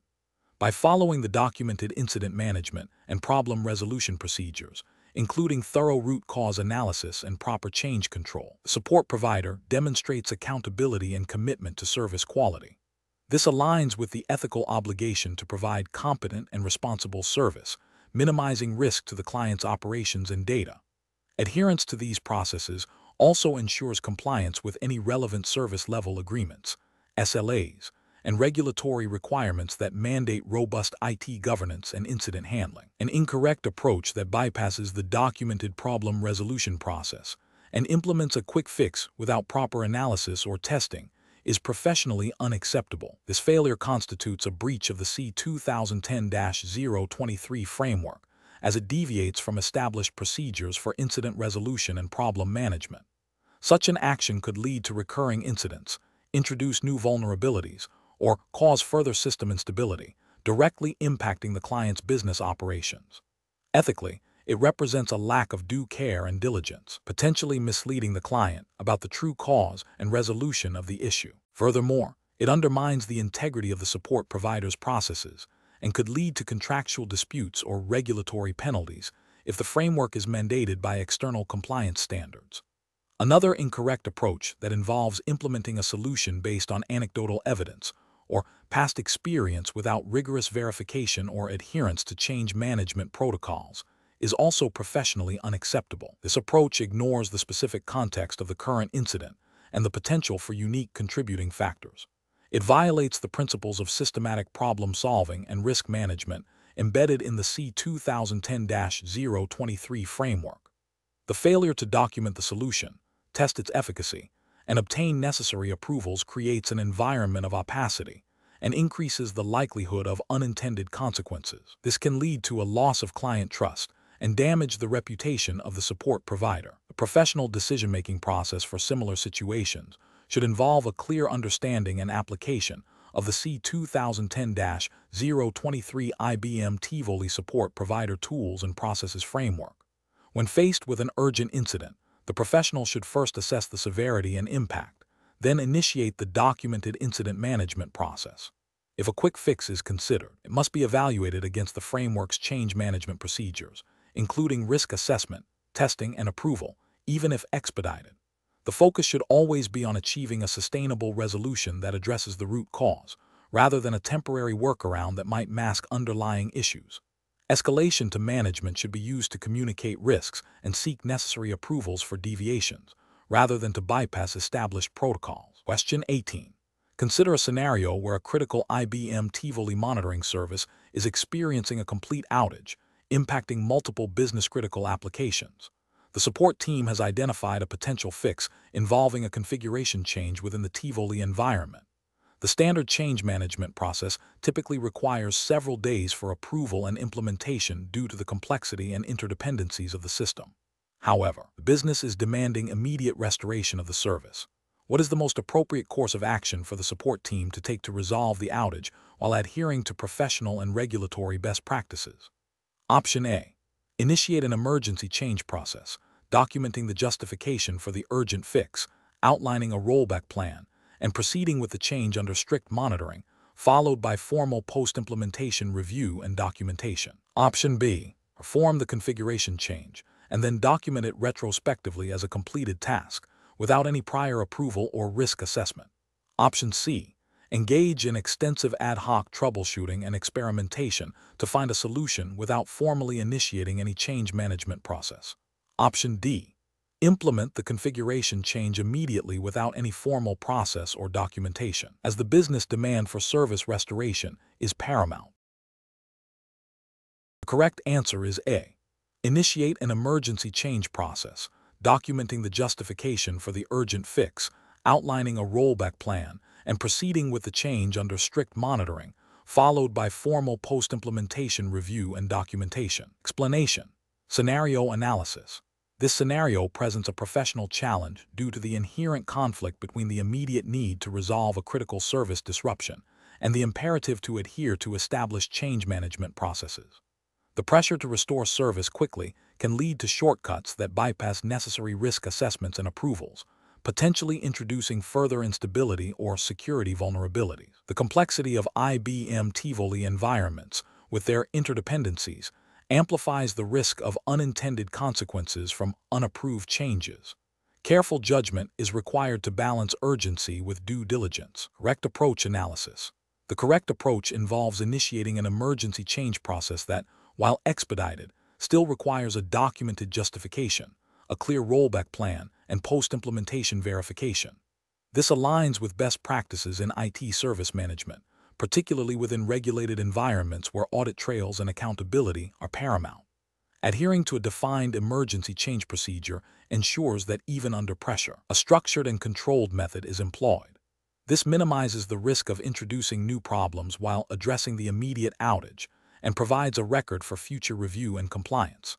By following the documented incident management and problem resolution procedures, including thorough root cause analysis and proper change control, the support provider demonstrates accountability and commitment to service quality. This aligns with the ethical obligation to provide competent and responsible service, minimizing risk to the client's operations and data. Adherence to these processes also ensures compliance with any relevant service level agreements, SLAs, and regulatory requirements that mandate robust IT governance and incident handling. An incorrect approach that bypasses the documented problem resolution process and implements a quick fix without proper analysis or testing is professionally unacceptable. This failure constitutes a breach of the C2010-023 framework, as it deviates from established procedures for incident resolution and problem management. Such an action could lead to recurring incidents, introduce new vulnerabilities, or cause further system instability, directly impacting the client's business operations. Ethically, it represents a lack of due care and diligence, potentially misleading the client about the true cause and resolution of the issue. Furthermore, it undermines the integrity of the support provider's processes and could lead to contractual disputes or regulatory penalties if the framework is mandated by external compliance standards. Another incorrect approach that involves implementing a solution based on anecdotal evidence or past experience without rigorous verification or adherence to change management protocols is also professionally unacceptable. This approach ignores the specific context of the current incident and the potential for unique contributing factors. It violates the principles of systematic problem solving and risk management embedded in the C2010-023 framework. The failure to document the solution, test its efficacy, and obtain necessary approvals creates an environment of opacity and increases the likelihood of unintended consequences. This can lead to a loss of client trust and damage the reputation of the support provider. The professional decision-making process for similar situations should involve a clear understanding and application of the C2010-023 IBM Tivoli Support Provider Tools and Processes Framework. When faced with an urgent incident, the professional should first assess the severity and impact, then initiate the documented incident management process. If a quick fix is considered, it must be evaluated against the framework's change management procedures, including risk assessment, testing, and approval, even if expedited. The focus should always be on achieving a sustainable resolution that addresses the root cause, rather than a temporary workaround that might mask underlying issues. Escalation to management should be used to communicate risks and seek necessary approvals for deviations, rather than to bypass established protocols. Question 18. Consider a scenario where a critical IBM Tivoli monitoring service is experiencing a complete outage, impacting multiple business-critical applications. The support team has identified a potential fix involving a configuration change within the Tivoli environment. The standard change management process typically requires several days for approval and implementation due to the complexity and interdependencies of the system. However, the business is demanding immediate restoration of the service. What is the most appropriate course of action for the support team to take to resolve the outage while adhering to professional and regulatory best practices? Option A. Initiate an emergency change process, documenting the justification for the urgent fix, outlining a rollback plan, and proceeding with the change under strict monitoring, followed by formal post-implementation review and documentation. Option B. Perform the configuration change, and then document it retrospectively as a completed task, without any prior approval or risk assessment. Option C. Engage in extensive ad hoc troubleshooting and experimentation to find a solution without formally initiating any change management process. Option D. Implement the configuration change immediately without any formal process or documentation, as the business demand for service restoration is paramount. The correct answer is A. Initiate an emergency change process, documenting the justification for the urgent fix, outlining a rollback plan, and proceeding with the change under strict monitoring, followed by formal post-implementation review and documentation. Explanation. Scenario analysis. This scenario presents a professional challenge due to the inherent conflict between the immediate need to resolve a critical service disruption and the imperative to adhere to established change management processes. The pressure to restore service quickly can lead to shortcuts that bypass necessary risk assessments and approvals, potentially introducing further instability or security vulnerabilities. The complexity of IBM Tivoli environments, with their interdependencies, amplifies the risk of unintended consequences from unapproved changes. Careful judgment is required to balance urgency with due diligence. Correct approach analysis. The correct approach involves initiating an emergency change process that, while expedited, still requires a documented justification, a clear rollback plan, and post-implementation verification. This aligns with best practices in IT service management, particularly within regulated environments where audit trails and accountability are paramount. Adhering to a defined emergency change procedure ensures that even under pressure, a structured and controlled method is employed. This minimizes the risk of introducing new problems while addressing the immediate outage, and provides a record for future review and compliance.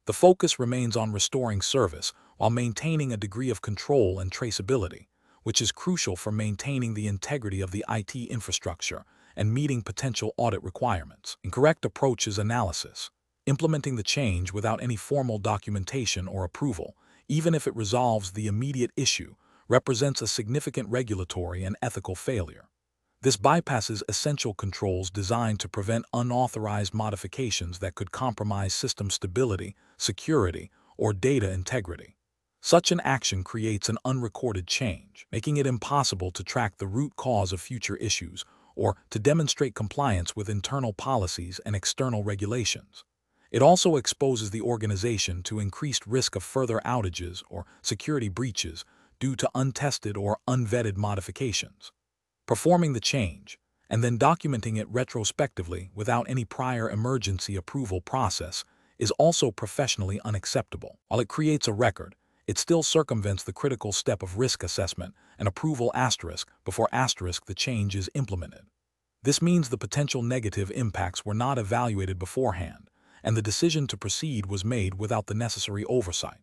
The focus remains on restoring service while maintaining a degree of control and traceability, which is crucial for maintaining the integrity of the IT infrastructure and meeting potential audit requirements. Incorrect approach is analysis. Implementing the change without any formal documentation or approval, even if it resolves the immediate issue, represents a significant regulatory and ethical failure. This bypasses essential controls designed to prevent unauthorized modifications that could compromise system stability, security, or data integrity. Such an action creates an unrecorded change, making it impossible to track the root cause of future issues or to demonstrate compliance with internal policies and external regulations. It also exposes the organization to increased risk of further outages or security breaches due to untested or unvetted modifications. Performing the change, and then documenting it retrospectively without any prior emergency approval process, is also professionally unacceptable. While it creates a record, it still circumvents the critical step of risk assessment and approval before the change is implemented. This means the potential negative impacts were not evaluated beforehand, and the decision to proceed was made without the necessary oversight.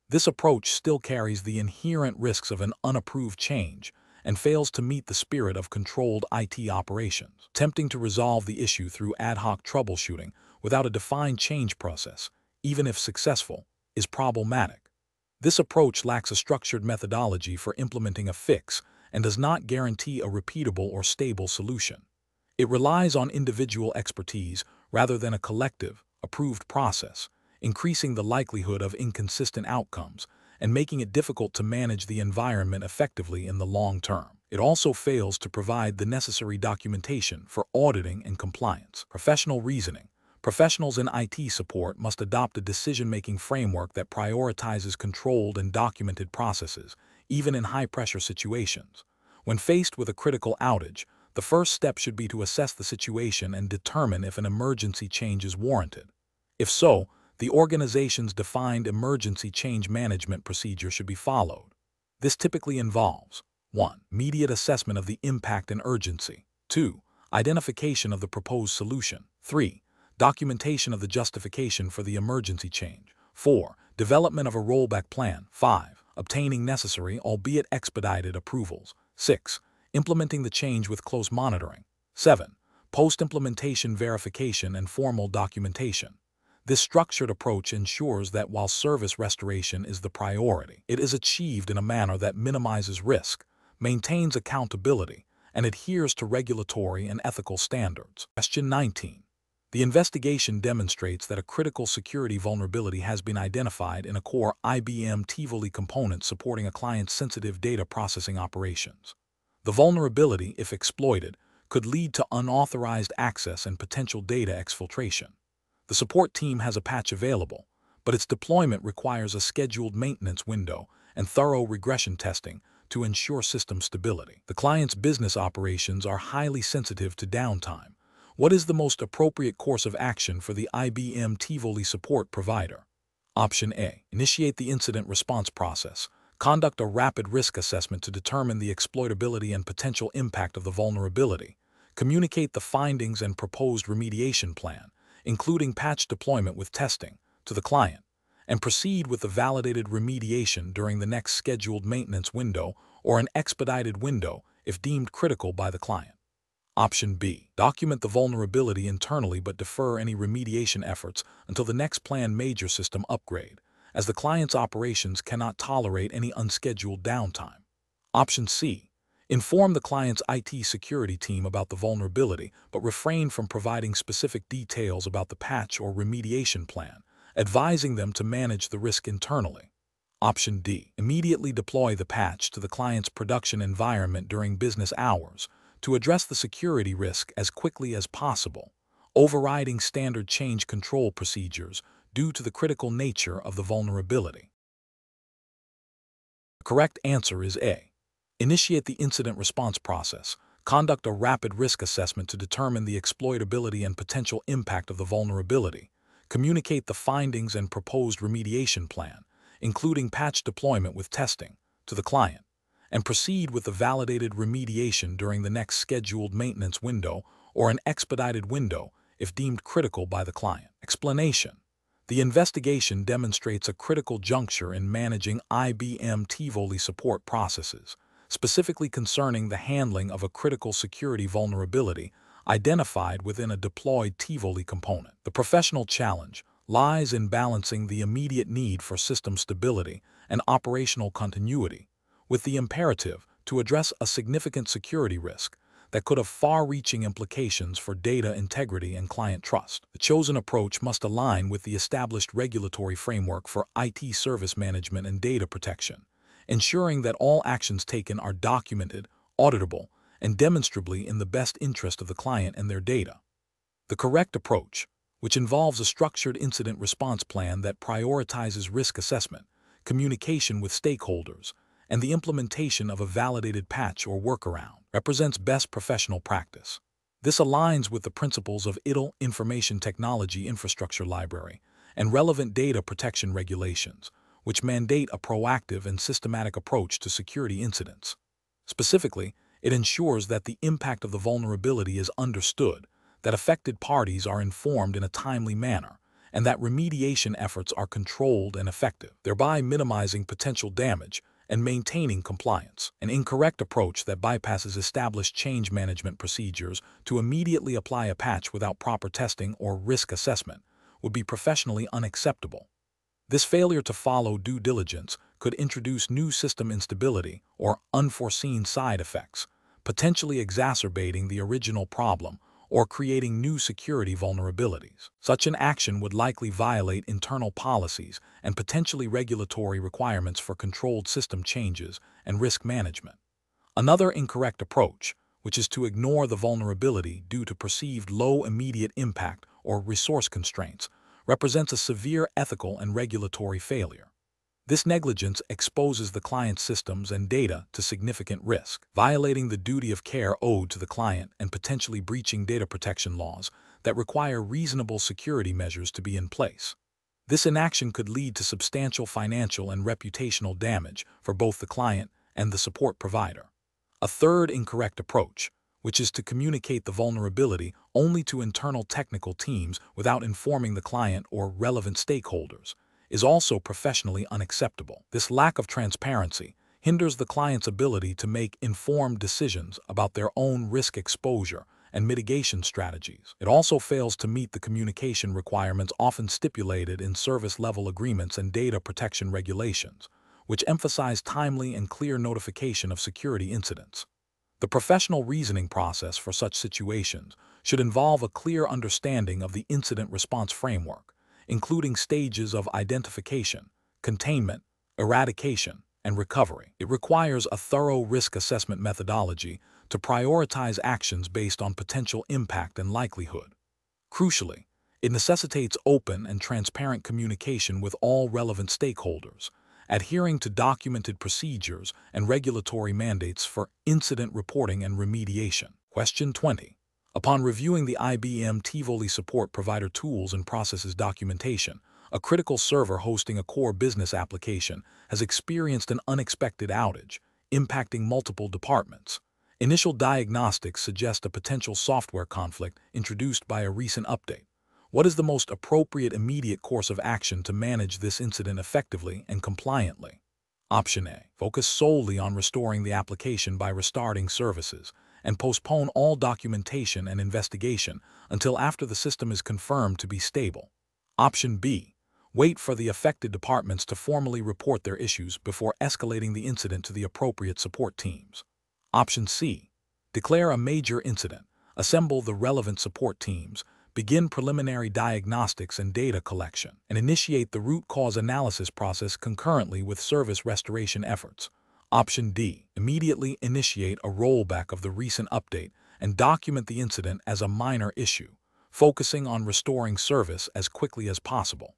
This approach still carries the inherent risks of an unapproved change and fails to meet the spirit of controlled IT operations. Attempting to resolve the issue through ad hoc troubleshooting without a defined change process, even if successful, is problematic. This approach lacks a structured methodology for implementing a fix and does not guarantee a repeatable or stable solution. It relies on individual expertise rather than a collective, approved process, increasing the likelihood of inconsistent outcomes and making it difficult to manage the environment effectively in the long term. It also fails to provide the necessary documentation for auditing and compliance. Professional reasoning. Professionals in IT support must adopt a decision-making framework that prioritizes controlled and documented processes, even in high-pressure situations. When faced with a critical outage, the first step should be to assess the situation and determine if an emergency change is warranted. If so, the organization's defined emergency change management procedure should be followed. This typically involves 1. Immediate assessment of the impact and urgency. 2. Identification of the proposed solution. 3. Documentation of the justification for the emergency change. 4. Development of a rollback plan. 5. Obtaining necessary, albeit expedited, approvals. 6. Implementing the change with close monitoring. 7. Post-implementation verification and formal documentation. This structured approach ensures that while service restoration is the priority, it is achieved in a manner that minimizes risk, maintains accountability, and adheres to regulatory and ethical standards. Question 19. The investigation demonstrates that a critical security vulnerability has been identified in a core IBM Tivoli component supporting a client's sensitive data processing operations. The vulnerability, if exploited, could lead to unauthorized access and potential data exfiltration. The support team has a patch available, but its deployment requires a scheduled maintenance window and thorough regression testing to ensure system stability. The client's business operations are highly sensitive to downtime. What is the most appropriate course of action for the IBM Tivoli support provider? Option A. Initiate the incident response process. Conduct a rapid risk assessment to determine the exploitability and potential impact of the vulnerability. Communicate the findings and proposed remediation plan, including patch deployment with testing, to the client, and proceed with the validated remediation during the next scheduled maintenance window or an expedited window if deemed critical by the client. Option B. Document the vulnerability internally but defer any remediation efforts until the next planned major system upgrade, as the client's operations cannot tolerate any unscheduled downtime. Option C. Inform the client's IT security team about the vulnerability but refrain from providing specific details about the patch or remediation plan, advising them to manage the risk internally. Option D. Immediately deploy the patch to the client's production environment during business hours to address the security risk as quickly as possible, overriding standard change control procedures due to the critical nature of the vulnerability. The correct answer is A. Initiate the incident response process. Conduct a rapid risk assessment to determine the exploitability and potential impact of the vulnerability. Communicate the findings and proposed remediation plan, including patch deployment with testing, to the client, and proceed with the validated remediation during the next scheduled maintenance window or an expedited window if deemed critical by the client. Explanation. The investigation demonstrates a critical juncture in managing IBM Tivoli support processes, specifically concerning the handling of a critical security vulnerability identified within a deployed Tivoli component. The professional challenge lies in balancing the immediate need for system stability and operational continuity with the imperative to address a significant security risk that could have far-reaching implications for data integrity and client trust. The chosen approach must align with the established regulatory framework for IT service management and data protection, ensuring that all actions taken are documented, auditable, and demonstrably in the best interest of the client and their data. The correct approach, which involves a structured incident response plan that prioritizes risk assessment, communication with stakeholders, and the implementation of a validated patch or workaround, represents best professional practice. This aligns with the principles of ITIL Information Technology Infrastructure Library and relevant data protection regulations, which mandate a proactive and systematic approach to security incidents. Specifically, it ensures that the impact of the vulnerability is understood, that affected parties are informed in a timely manner, and that remediation efforts are controlled and effective, thereby minimizing potential damage and maintaining compliance. An incorrect approach that bypasses established change management procedures to immediately apply a patch without proper testing or risk assessment would be professionally unacceptable. This failure to follow due diligence could introduce new system instability or unforeseen side effects, potentially exacerbating the original problem or creating new security vulnerabilities. Such an action would likely violate internal policies and potentially regulatory requirements for controlled system changes and risk management. Another incorrect approach, which is to ignore the vulnerability due to perceived low immediate impact or resource constraints, represents a severe ethical and regulatory failure. This negligence exposes the client's systems and data to significant risk, violating the duty of care owed to the client and potentially breaching data protection laws that require reasonable security measures to be in place. This inaction could lead to substantial financial and reputational damage for both the client and the support provider. A third incorrect approach, which is to communicate the vulnerability only to internal technical teams without informing the client or relevant stakeholders, is also professionally unacceptable. This lack of transparency hinders the client's ability to make informed decisions about their own risk exposure and mitigation strategies. It also fails to meet the communication requirements often stipulated in service-level agreements and data protection regulations, which emphasize timely and clear notification of security incidents. The professional reasoning process for such situations should involve a clear understanding of the incident response framework, including stages of identification, containment, eradication, and recovery. It requires a thorough risk assessment methodology to prioritize actions based on potential impact and likelihood. Crucially, it necessitates open and transparent communication with all relevant stakeholders, adhering to documented procedures and regulatory mandates for incident reporting and remediation. Question 20. Upon reviewing the IBM Tivoli support provider tools and processes documentation, a critical server hosting a core business application has experienced an unexpected outage, impacting multiple departments. Initial diagnostics suggest a potential software conflict introduced by a recent update. What is the most appropriate immediate course of action to manage this incident effectively and compliantly? Option A. Focus solely on restoring the application by restarting services, and postpone all documentation and investigation until after the system is confirmed to be stable. Option B. Wait for the affected departments to formally report their issues before escalating the incident to the appropriate support teams. Option C. Declare a major incident, assemble the relevant support teams, begin preliminary diagnostics and data collection, and initiate the root cause analysis process concurrently with service restoration efforts. Option D. Immediately initiate a rollback of the recent update and document the incident as a minor issue, focusing on restoring service as quickly as possible.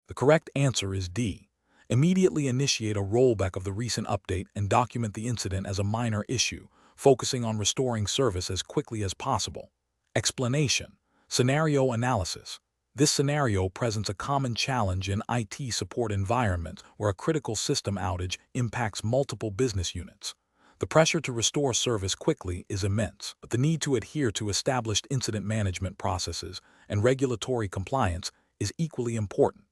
The correct answer is D. Immediately initiate a rollback of the recent update and document the incident as a minor issue, focusing on restoring service as quickly as possible. Explanation. Scenario analysis. This scenario presents a common challenge in IT support environments where a critical system outage impacts multiple business units. The pressure to restore service quickly is immense, but the need to adhere to established incident management processes and regulatory compliance is equally important.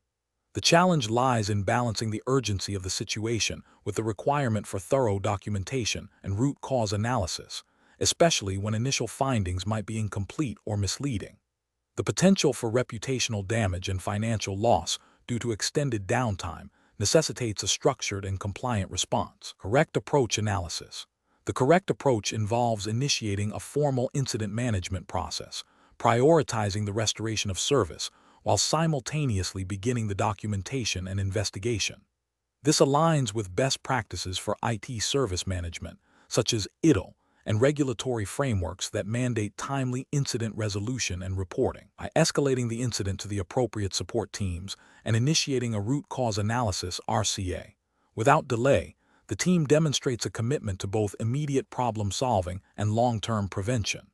The challenge lies in balancing the urgency of the situation with the requirement for thorough documentation and root cause analysis, especially when initial findings might be incomplete or misleading. The potential for reputational damage and financial loss due to extended downtime necessitates a structured and compliant response. Correct approach analysis. The correct approach involves initiating a formal incident management process, prioritizing the restoration of service, while simultaneously beginning the documentation and investigation. This aligns with best practices for IT service management, such as ITIL, and regulatory frameworks that mandate timely incident resolution and reporting. By escalating the incident to the appropriate support teams and initiating a root cause analysis (RCA) without delay, the team demonstrates a commitment to both immediate problem solving and long-term prevention.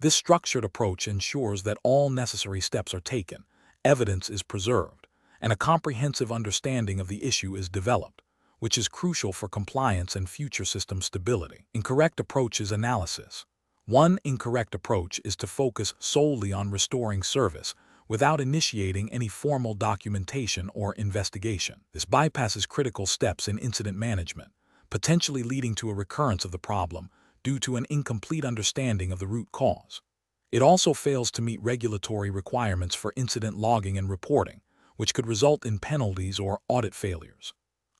This structured approach ensures that all necessary steps are taken, evidence is preserved, and a comprehensive understanding of the issue is developed, which is crucial for compliance and future system stability. Incorrect approaches analysis. One incorrect approach is to focus solely on restoring service without initiating any formal documentation or investigation. This bypasses critical steps in incident management, potentially leading to a recurrence of the problem due to an incomplete understanding of the root cause. It also fails to meet regulatory requirements for incident logging and reporting, which could result in penalties or audit failures.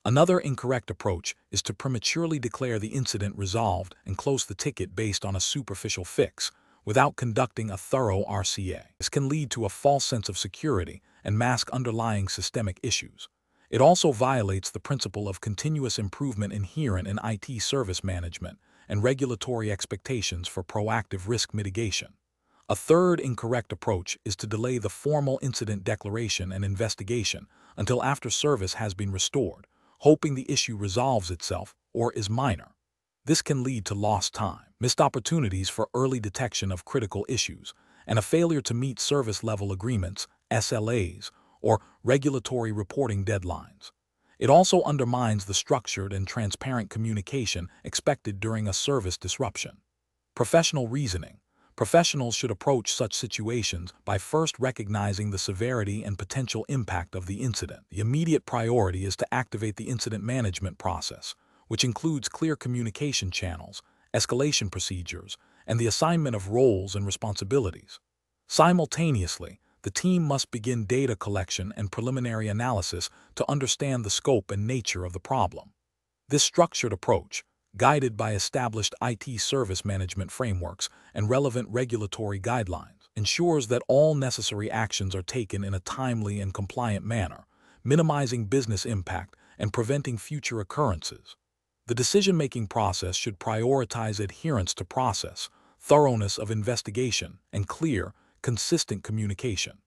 Another incorrect approach is to prematurely declare the incident resolved and close the ticket based on a superficial fix, without conducting a thorough RCA. This can lead to a false sense of security and mask underlying systemic issues. It also violates the principle of continuous improvement inherent in IT service management and regulatory expectations for proactive risk mitigation. A third incorrect approach is to delay the formal incident declaration and investigation until after service has been restored, hoping the issue resolves itself or is minor. This can lead to lost time, missed opportunities for early detection of critical issues, and a failure to meet service-level agreements, SLAs, or regulatory reporting deadlines. It also undermines the structured and transparent communication expected during a service disruption. Professional reasoning. Professionals should approach such situations by first recognizing the severity and potential impact of the incident. The immediate priority is to activate the incident management process, which includes clear communication channels, escalation procedures, and the assignment of roles and responsibilities. Simultaneously, the team must begin data collection and preliminary analysis to understand the scope and nature of the problem. This structured approach, guided by established IT service management frameworks and relevant regulatory guidelines, ensures that all necessary actions are taken in a timely and compliant manner, minimizing business impact and preventing future occurrences. The decision-making process should prioritize adherence to process, thoroughness of investigation, and clear, consistent communication.